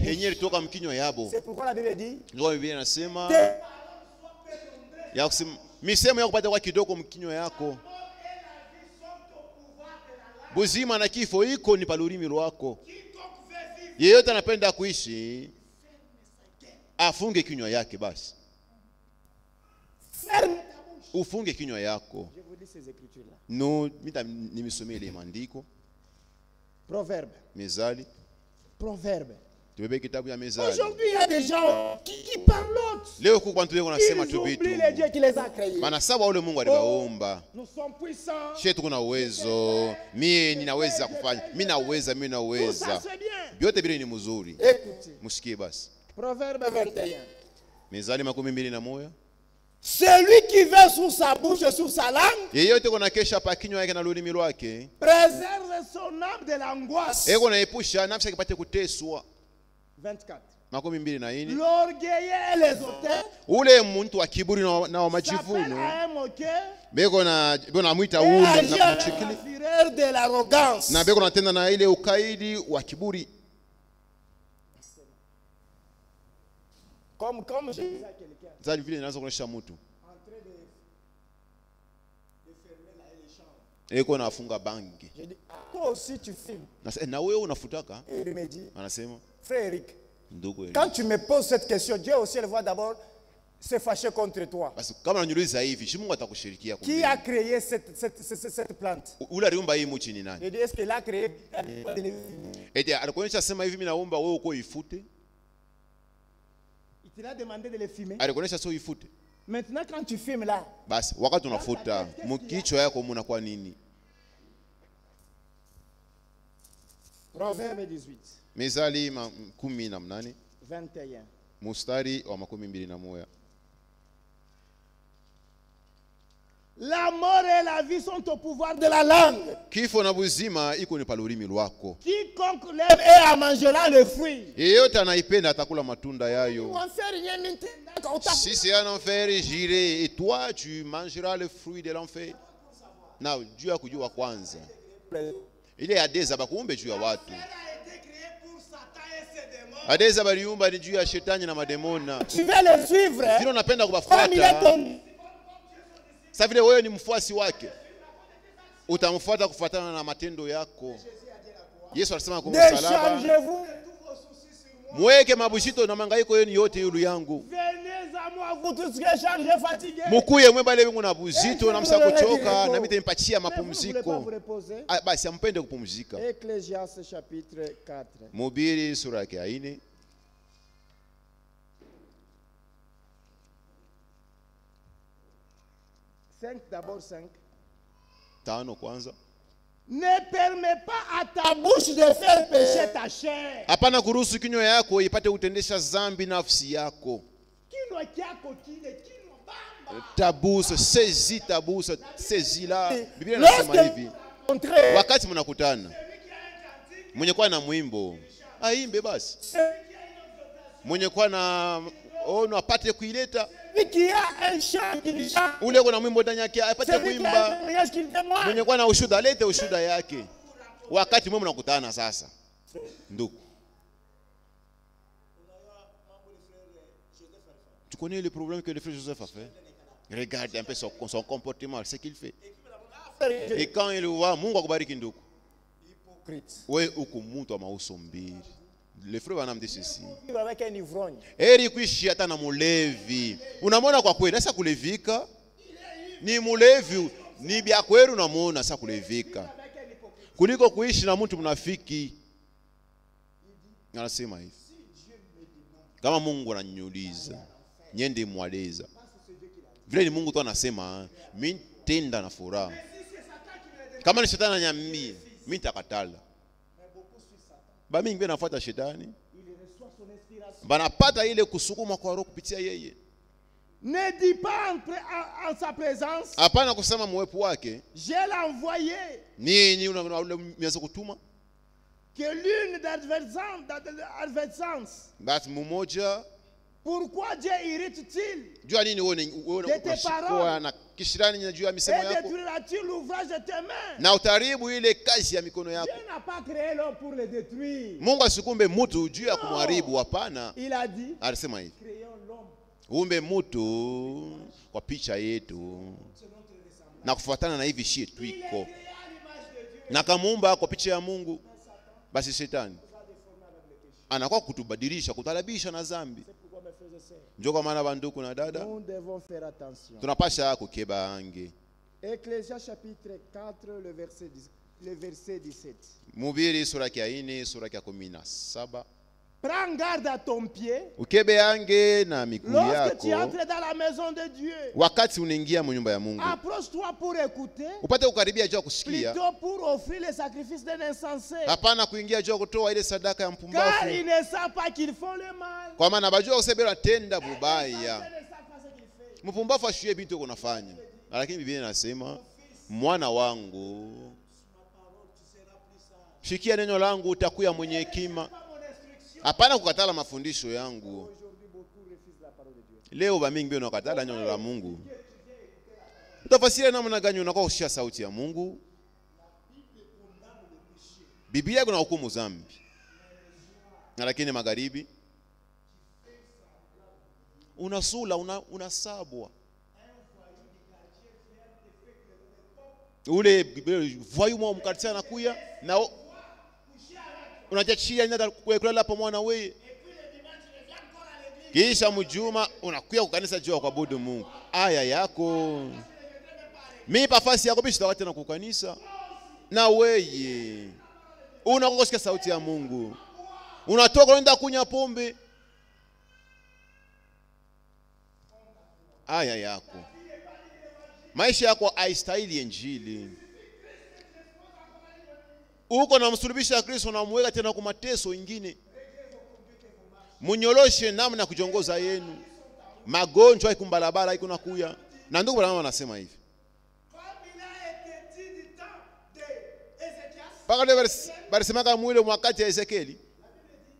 yenye ilitoka mkinywa yabo. C'est pourquoi la Bible dit, ndio Biblia inasema ya kusema misemo ya kupata kwa kidogo mkinywa yako. Buzima na kifo iko ni palurimi lwako. Yeyote anapenda kuishi afunge kinywa yake basi. Ufunge kinywa yako. Je vous dis ces écritures là. No, nimisomee ile maandiko. Proverbe. Mezali. Proverbe. Tubebe kitabu ya Mezali. Aujourd'hui il y a des gens qui parlent l'autre. Leo kwa kwantu leo nasema tu vitu. Ils oublient les dieux qui les a créés. Maana sawa ule Mungu alibaumba. Nous sommes puissants. Shetu kuna uwezo. Mimi ninaweza kufanya. Mimi naweza. Tout ça c'est bien. Yote bila ni mzuri. Écoutez. Msikie basi. Proverbe 21. Mezali 21. Celui qui veut sur sa bouche et sur sa langue, yeyote kuna kesha pa kinywa yake na lulimi lwake, préserve son âme de l'angoisse. Eko naepusha nafsi yake ipate kuteswa. 24. 24. L'orgueil et les hautains, ule muntu wa kiburi na wa majivuno, beko na mwita ule na kuchikili de l'arrogance, na beko na tenda na ile ukaidi wa kiburi. Comme je disais à quelqu'un, zali vile inaanza kuonesha mtu en train de fermer la chambre. Eko na afunga bangi. Je dis, toi aussi tu filmes. Na wewe unafutaka? Il me dit, anasema, frère Eric, ndugu Eric, quand tu me poses cette question, Dieu aussi elle va d'abord se fâcher contre toi. Basi kama unaniuliza hivi, Mungu atakushirikia kwa. Qui a créé cette plante? Ule aliumba hii mchi ni nani? Je dis, est-ce qu'il a créé? Eti alikuonyesha sema hivi, mimi naomba wewe uko ifute. Il t'a demandé de le filmer. Alikuonyesha sio ifute. Maintenant quand tu filmes là, basi wakati unafuta mkichwa yako mnakuwa nini? Proverbe 18. Mezali 18. 21. Mustari wa 21. La mort et la vie sont au pouvoir de la langue. Kifo na buzima iko ni palurimi lwako. Quiconque lève et en mangera le fruit. Yeyote anaipenda atakula matunda yayo. Si c'est un enfer, j'irai, et toi tu mangeras le fruit de l'enfer. Na Dieu akujua kwanza. Ile adeza bakuumbe juu ya watu. Adeza baliumba ni juu ya shetani na mademona. Tu veux le suivre? Sio napenda kubafuata. Sasa vile wewe ni mfuasi wake, utamfuata kufuatana na matendo yako. Yesu alisema kwa msalaba, mweke mabushito na mangaiko yenu yote yulu yangu. Mukuye mwebale wengu na buzito na msa kuchoka na mite mpatia mapumziko. Basi ampende kupumzika. Ecclésiaste chapitre 4. Mhubiri sura yake 4. D'abord 5. Tano kwanza. Ne permets pas à ta bouche de faire pécher ta chair. Hapana kuruhusu kinywa yako ipate kutendesha dhambi nafsi yako. Kinywa chako kile kinywa bamba. ta bourse, saisis ta bourse, saisis-la. Biblia inasema hivi. Wakati mnakutana, mwenye kwa na mwimbo, aimbe basi. Mwenye kwa na ono apate kuileta. Ule kuna mwimbo ndani yake apate kuimba. Mwenye kwa na ushuhuda alete ushuhuda yake. Wakati mwe mnakutana sasa. Ndugu. Tu connais le problème que le frère Joseph a fait? Regarde un peu son comportement, ce qu'il fait. Et quand il voit, Mungu akubariki ndugu. Wewe uko mtu ama uso mbili. Le frère wanamdi ceci. Eri kuishi hata na mulevi. Unamwona kwa kweli sasa kulevika? Ni mulevi, ni bya kweli unamwona sasa kulevika. Kuliko kuishi na mtu mnafiki. Anasema hivi. Kama Mungu ananiuliza, nyende mwaleza. Vile ni Mungu tu anasema, mimi tenda na furaha. Kama ni shetani ananiambia, mimi nitakatala. Ba mingi nafuata shetani. Banapata ile kusukuma kwa roho kupitia yeye. Ne dis pas en sa présence. Hapana kusema mwepo wake. Je l'ai envoyé. Nini unaweza kutuma? Que l'une d'adversaire. Basi mmoja. Pourquoi Dieu irrite-t-il? Jua nini wewe unashikwa na kishirani na juu ya misemo yako? Détruira-t-il l'ouvrage de tes mains? Na utaribu ile kazi ya mikono yako. Dieu n'a pas créé l'homme pour le détruire. Mungu asikumbe mtu juu ya kumharibu, hapana. Il a dit, alisema hivi. Créons l'homme. Umbe mtu kwa picha yetu. Na kufuatana na hivi shie tuiko. Na kamuumba kwa picha ya Mungu. Basi shetani anakuwa kutubadilisha, kutalabisha na dhambi. Ndio kwa maana banduku na dada, tunapasha kukeba ange. Ecclésias chapitre 4 le verset 17. Mhubiri sura ya 4 sura ya 17. Prends garde à ton pied. Ukebe ange na miguu yako. Lorsque tu entres dans la maison de Dieu. Wakati unaingia mu nyumba ya Mungu. Approche-toi pour écouter. Upate kukaribia juu ya kusikia. Plutôt pour offrir les sacrifices d'un insensé. Hapana kuingia juu ya kutoa ile sadaka ya mpumbavu. Car ils ne savent pas qu'ils font le mal. Kwa maana bajua kusebera tenda bubaya. Mpumbavu ashiye bintu kunafanya. Lakini Biblia inasema mwana wangu, shikia neno langu utakuwa mwenye hekima. Hapana kukatala mafundisho yangu. Leo ba mingi wanakatala neno la Mungu. Utafasiri namna gani unakuwa ushia sauti ya Mungu? Biblia kuna hukumu dhambi. Lakini magharibi unasula unasabwa. Ule voyou mwa mkartia anakuya na unajachia nenda kulala pamoja na wewe. Kisha mjuma unakuya kukanisa juu kwa budu Mungu. Aya yako. Mimi pafasi yako bishi tawate na kukanisa. Na wewe unakokoshika sauti ya Mungu. Unatoka unaenda kunya pombe. Aya yako. Maisha yako haistahili injili. Uko na msulubisha Kristo na muweka tena kwa mateso ingine. Munyoloshe namna kujongoza yenu. Magonjwa ikumbalabala iko nakuya. Na ndugu bwana wanasema hivi. Paka leo barisemaka mwile wakati ya Ezekieli.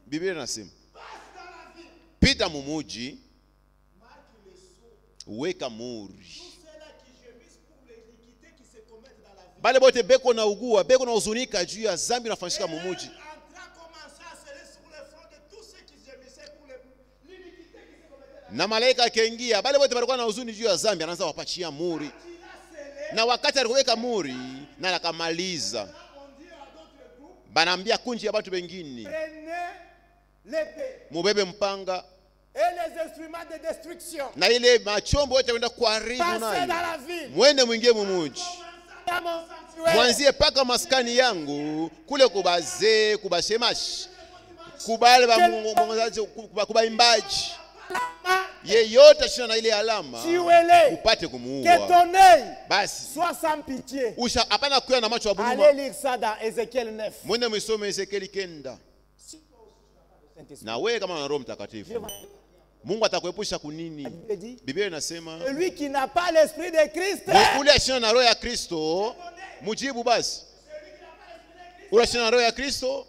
Biblia inasema pita mumuji, weka muri. Bale bote beko na ugua, beko na uzunika juu ya zambi na fanyika mumuji. Na malaika akaingia, bale bote walikuwa na huzuni juu ya zambi, anaanza wapachia muri. Na wakati aliweka muri, na akamaliza. Banambia kunji ya watu wengine. Mubebe mpanga. Et les instruments de destruction. Na ile machombo yote kwenda kuharibu nayo. Mwende mwingie mumuji. Mwanzie paka maskani yangu kule kubaze kubashemashi kubale ba mwongozaji kubaimbaji yeyote shina na ile alama upate kumuua. Basi sois sans pitié. Usha hapana kuwa na macho ya buluma. Allez lire ça dans Ézéchiel 9. Mwende msome Ezekiel 9. Na wewe kama na Roho Mtakatifu Mungu atakuepusha kunini? Biblia inasema celui qui n'a pas l'esprit de Christ. Ule ashina na roho ya Kristo, mujibu basi. Ule ashina na roho ya Kristo,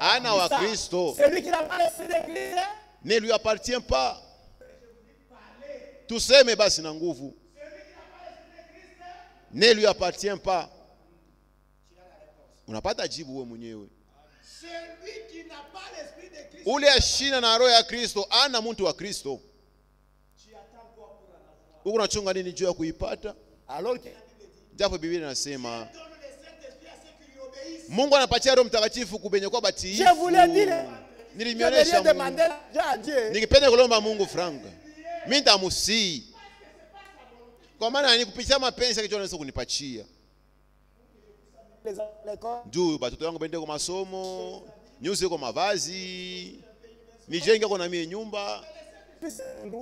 ana wa Kristo. Celui qui n'a pas l'esprit de Christ ne lui appartient pas. Tuseme basi na nguvu. Ne lui appartient pas. Unapata jibu wewe mwenyewe. Celui qui n'a pas l'esprit de Christ. Ule ashina na roho ya Kristo, ana mtu wa Kristo. Uko unachunga nini juu ya kuipata? Alors que japo Biblia inasema Mungu anapatia Roho Mtakatifu kubenye kwa batiifu. Je voulais dire, nilimionyesha nikipenda kulomba Mungu franga. Mimi nitamusii. Kwa maana nikupitia mapenzi kichwa anaweza kunipatia. Juu batoto wangu bende kwa masomo, nyuzi kwa mavazi, nijenge kwa na mimi nyumba.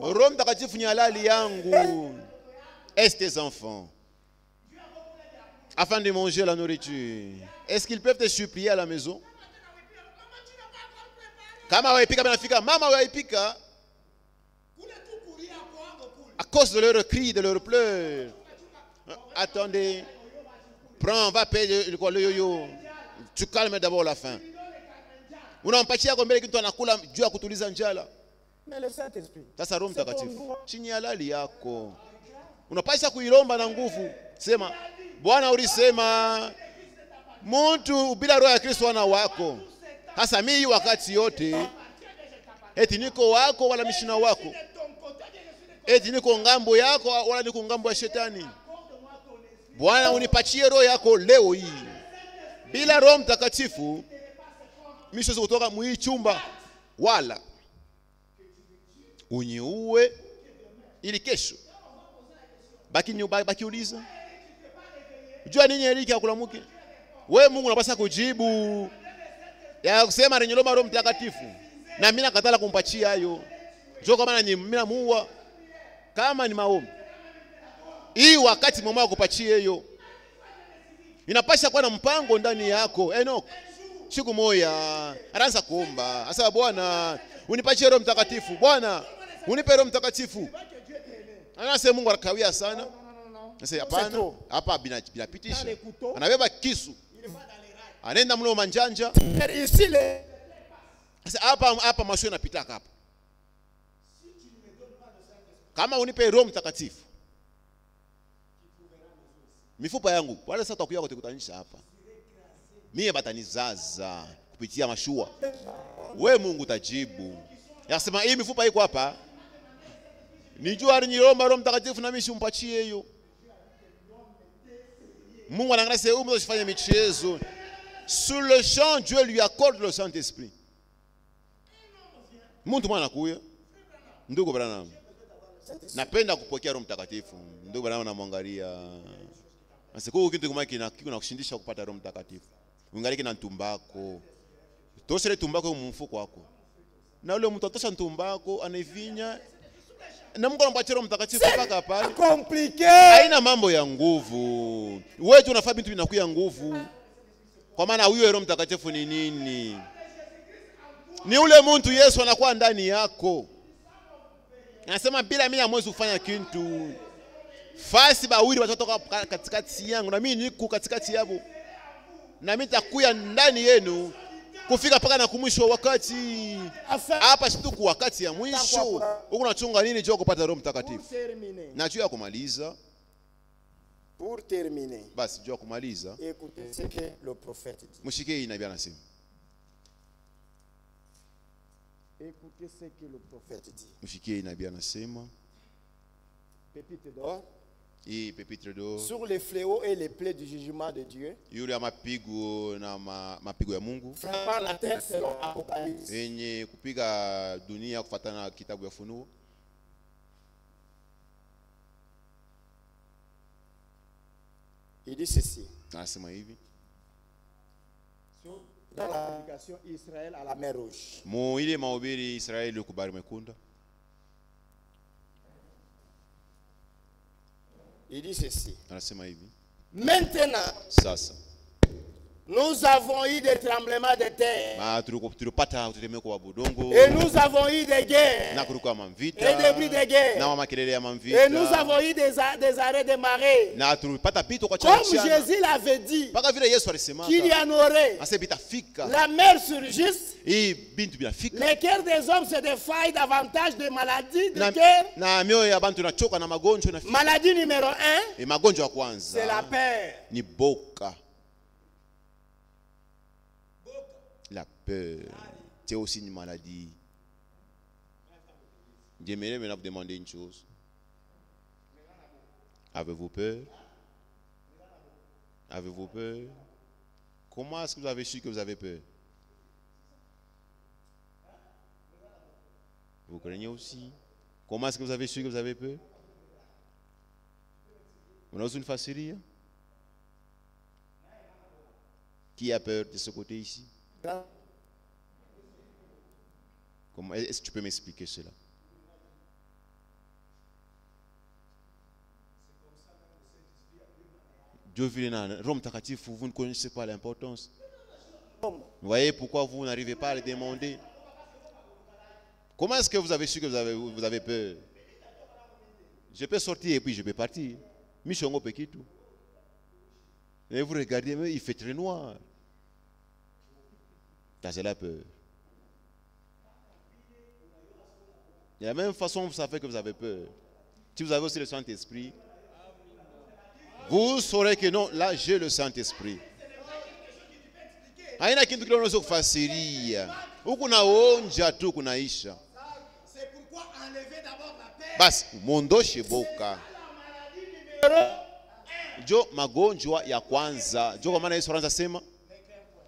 Roho Mtakatifu ni halali yangu. Est tes enfants afin de manger la nourriture. Est-ce qu'ils peuvent te supplier à la maison? Kama waipika benafika mama waipika à cause de leurs cris, de leurs pleurs. Attendez, prends, va payer le yo-yo. Tu calmes d'abord la faim. Unampatia kwa mbele kitu anakula juu ya kutuliza njala. Mais le Saint-Esprit, sasa Roho Mtakatifu chini ya halali yako unapaswa kuilomba na nguvu. Sema Bwana, ulisema mtu bila roho ya Kristo ana wako. Sasa mimi wakati yote eti niko wako wala mishina wako, eti niko ngambo yako wala niko ngambo ya shetani. Bwana, unipatie roho yako leo hii. Bila Roho Mtakatifu mimi siwezi kutoka mwi chumba wala uniue ili kesho baki uliza. Jua nini Eriki akulamuke? Wewe Mungu unapaswa kujibu. Ya kusema ninyoloma Roho Mtakatifu. Na mimi nakatala kumpatia hayo. Njoo kama mimi namuua kama ni maombi. Hii wakati mama wako kupatia hiyo. Inapaswa kuwa na mpango ndani yako. Enoch siku moja anaanza kuomba. Asa Bwana, unipatie Roho Mtakatifu. Bwana, unipe Roho Mtakatifu. Anasema Mungu akawia sana. Sasa hapana, hapa binapitisha. Anabeba kisu. Anaenda mlo manjanja. Sasa hapa masho yanapita hapa. Kama unipe Roho Mtakatifu, mifupa yangu wala sasa utakuja kutekutanisha hapa. Mie batanizaza kupitia mashua. We Mungu utajibu. Yasema hii mifupa iko hapa. Nijua nilomba Roho Mtakatifu na mimi simpatie hiyo. Mungu anaangalia sasa huyu msifanye michezo. Sur le champ, Dieu lui accorde le Saint-Esprit. Mtu mwana kuya. Ndugu Branham, napenda kupokea Roho Mtakatifu. Ndugu Branham anamwangalia. Asiku kitu kama kinakushindisha kupata Roho Mtakatifu. Ungaliki na ntumbako. Tosele tumbako mumfuko wako. Na ule mtu atosha ntumbako anaivinya. Na Mungu anampatia Roho Mtakatifu mpaka pale. Compliqué. Haina mambo ya nguvu. Wewe tu unafaa vitu vinakuya nguvu. Kwa maana huyo Roho Mtakatifu ni nini? Ni ule mtu Yesu anakuwa ndani yako. Anasema bila mimi hamwezi kufanya kitu. Fasi bawili watatoka katikati yangu na mimi niko katikati yao. Na mimi nitakuya ndani yenu kufika paka na kumwisho wakati. Hapa shituku wakati ya mwisho. Huko unachunga nini juu kupata Roho Mtakatifu? Na juu ya kumaliza. Pour terminer. Basi juu ya kumaliza. Écoutez ce que le prophète dit. Mshike nabii anasema. Écoutez ce que le prophète dit. Mshike nabii anasema. Pépite d'or. Et pépitre d'or. Sur les fléaux et les plaies du jugement de Dieu. Yule mapigo na mapigo ya Mungu. Frappant la terre selon Apocalypse. Yenye kupiga dunia kufuatana na kitabu ya Funuo. Il dit ceci. Anasema hivi. Dans la prédication Israël à la mer Rouge. Mu ile mahubiri Israeli ku bahari mekunda. Il dit ceci. Anasema hivi. Maintenant. Sasa. Nous avons eu des tremblements de terre. Et nous avons eu des guerres. Et des bruits de guerre. Et nous avons eu des arrêts de marée. Comme Jésus l'avait dit, qu'il y en aurait. La mer surgisse. Les cœurs des hommes se défaillent davantage de maladies de cœur. Maladie numéro 1, c'est la peur. La peur, c'est aussi une maladie. J'aimerais maintenant vous demander une chose. Avez-vous peur? Avez-vous peur? Comment est-ce que vous avez su que vous avez peur? Vous craignez aussi? Comment est-ce que vous avez su que vous avez peur? On a une facilité. Qui a peur de ce côté ici? Comment est-ce que tu peux m'expliquer cela? Dieu vient Rome Takatif, vous ne connaissez pas l'importance. Vous voyez pourquoi vous n'arrivez pas à le demander? Comment est-ce que vous avez su que vous avez peur? Je peux sortir et puis je peux partir. Michongo Pekitou. Et vous regardez, mais il fait très noir. C'est la peur. De la même façon, vous savez que vous avez peur. Si vous avez aussi le Saint-Esprit, vous saurez que non, là j'ai le Saint-Esprit. C'est pourquoi enlever d'abord la peur. Basi mondo sheboka. Jo magonjwa ya kwanza. Jo kwa maana Yesu anaanza sema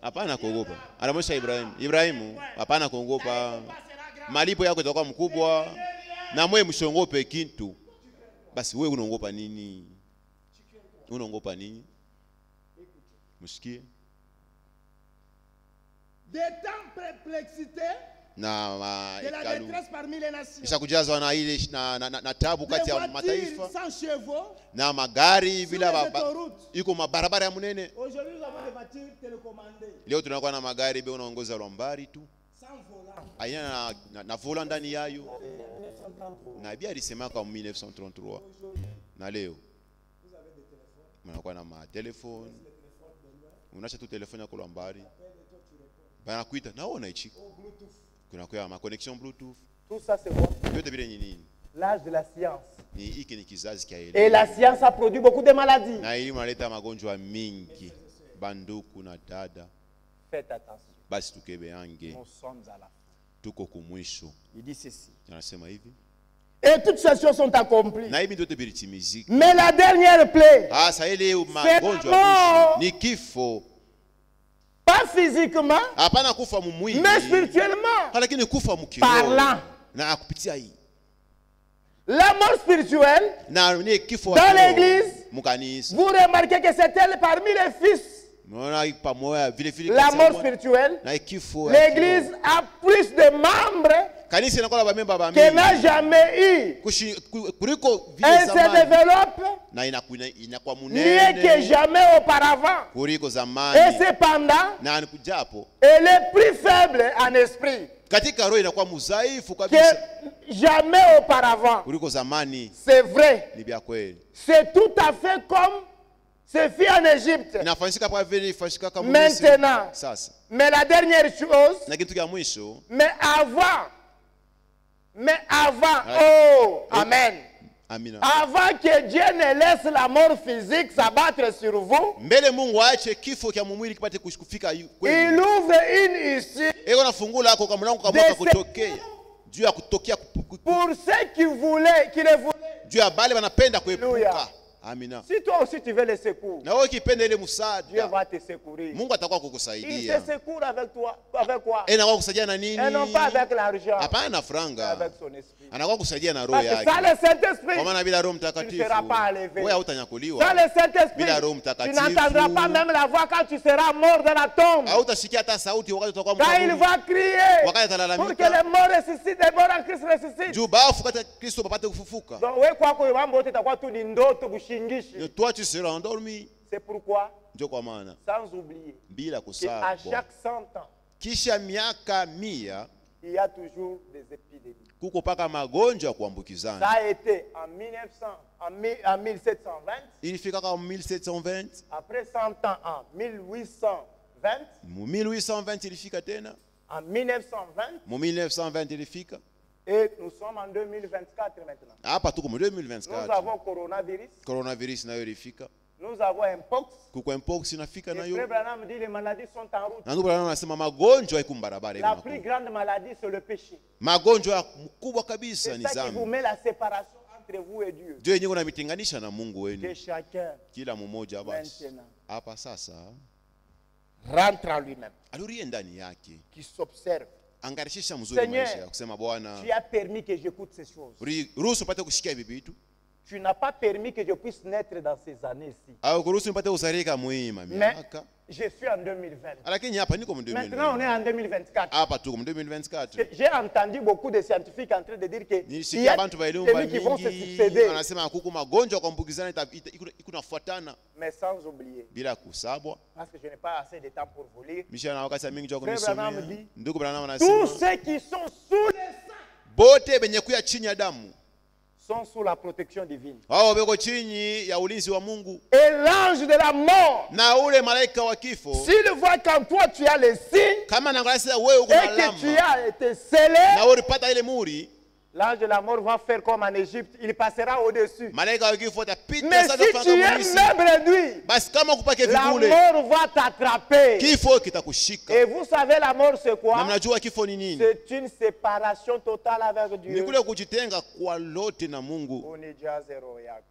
hapana kuogopa. Anamwambia Ibrahimu, hapana kuogopa. Malipo yako itakuwa mkubwa. Na mwe mshongope kintu. Basi wewe unaogopa nini? Unaogopa nini? Msikie. Des temps perplexité. Na de la détresse parmi les nations. Ishakujazwa na ile na tabu kati ya mataifa. Sans chevaux. Na magari bila iko mabarabara ya munene. Aujourd'hui nous avons des voitures télécommandées. Leo tunakuwa na magari be unaongoza lombari tu. Sans volant. Aina na volant ndani yayo. Na bia alisema kwa 1933. Na leo mnakuwa na matelefoni. Unaacha tu telefoni yako lombari. Bana kuita naona ichi. Kuna kwa ma connexion Bluetooth. Tout ça c'est quoi? L'âge de la science. Et la science a produit beaucoup de maladies. Na ili maleta magonjwa mingi. Banduku na dada. Faites attention. Basi tukebe ange. Nous sommes à la fin. Tuko kumwisho. Il dit ceci. Anasema hivi. Et toutes ces choses sont accomplies. Na hivi ndio tebiritimiziki. Mais la dernière plaie. Ah, ça ile magonjwa ni kifo. Pas physiquement, mais spirituellement. Parlant. La mort spirituelle, dans l'église, vous remarquez que c'est elle parmi les fils. La mort spirituelle, l'église a plus de membres qu'elle n'a jamais eu. Elle se développe mieux que jamais auparavant. Et cependant, elle est plus faible en esprit que jamais auparavant. C'est vrai. C'est tout à fait comme c'est fait en Égypte. Maintenant, mais la dernière chose, mais avant, oh, amen. Avant que Dieu ne laisse la mort physique s'abattre sur vous, il ouvre une issue pour ceux qui le voulaient. Amina. Si toi aussi tu veux le secours, Dieu va te secourir. Il te secourt avec toi, avec quoi? Et non pas avec l'argent, mais avec son esprit. Parce que sans le Saint-Esprit, tu ne seras pas enlevé. Sans le Saint-Esprit, tu n'entendras pas même la voix quand tu seras mort dans la tombe. Quand il va crier pour que les morts ressuscitent, les morts en Christ ressuscitent. Toi tu seras endormi. C'est pourquoi, ndio kwa maana, sans oublier, bila qu'à kusahau, chaque 100 ans, kisha miaka 100 il y a toujours des épidémies. kuko paka magonjwa ya kuambukizana. Ça a été en 1720. Ilifika kama 1720. Après 100 ans, en 1820. Mu 1820 ilifika tena. En 1920. Mu 1920 ilifika. Et nous sommes en 2024 maintenant. Hapa tuko mu 2024. Nous avons coronavirus. Coronavirus nayo ilifika. Nous avons mpox. Kuko mpox inafika nayo. Le Branham dit les maladies sont en route. Na ndugu Branham anasema magonjwa iko barabara. La plus grande maladie c'est le péché. Magonjwa mkubwa kabisa ni dhambi. C'est ça qui vous met la séparation entre vous et Dieu. Dieu yenyewe anamitenganisha na Mungu wenu. Que chacun, kila mmoja basi hapa sasa rentre en lui-même. Alurie ndani yake. Qui s'observe. Angarishisha mzuri maisha kusema Bwana, tu as permis que j'écoute ces choses. Ruhusu upate kusikia hivi vitu. Tu n'as pas permis que je puisse naître dans ces années-ci. Mais je suis en 2020. Maintenant on est en 2024. J'ai entendu beaucoup de scientifiques en train de dire que il y a des qui vont se succéder. Mais sans oublier. Parce que je n'ai pas assez de temps pour vous lire. Tous ceux qui sont sous les saints sont sous la protection divine. Et l'ange de la mort, s'il voit qu'en toi tu as les signes et que tu as été scellé, l'ange de la mort va faire comme en Égypte, il passera au-dessus. Mais si tu es meuble réduit, la mort va t'attraper. Et vous savez la mort c'est quoi? C'est une séparation totale avec Dieu. On est déjà zéro yako.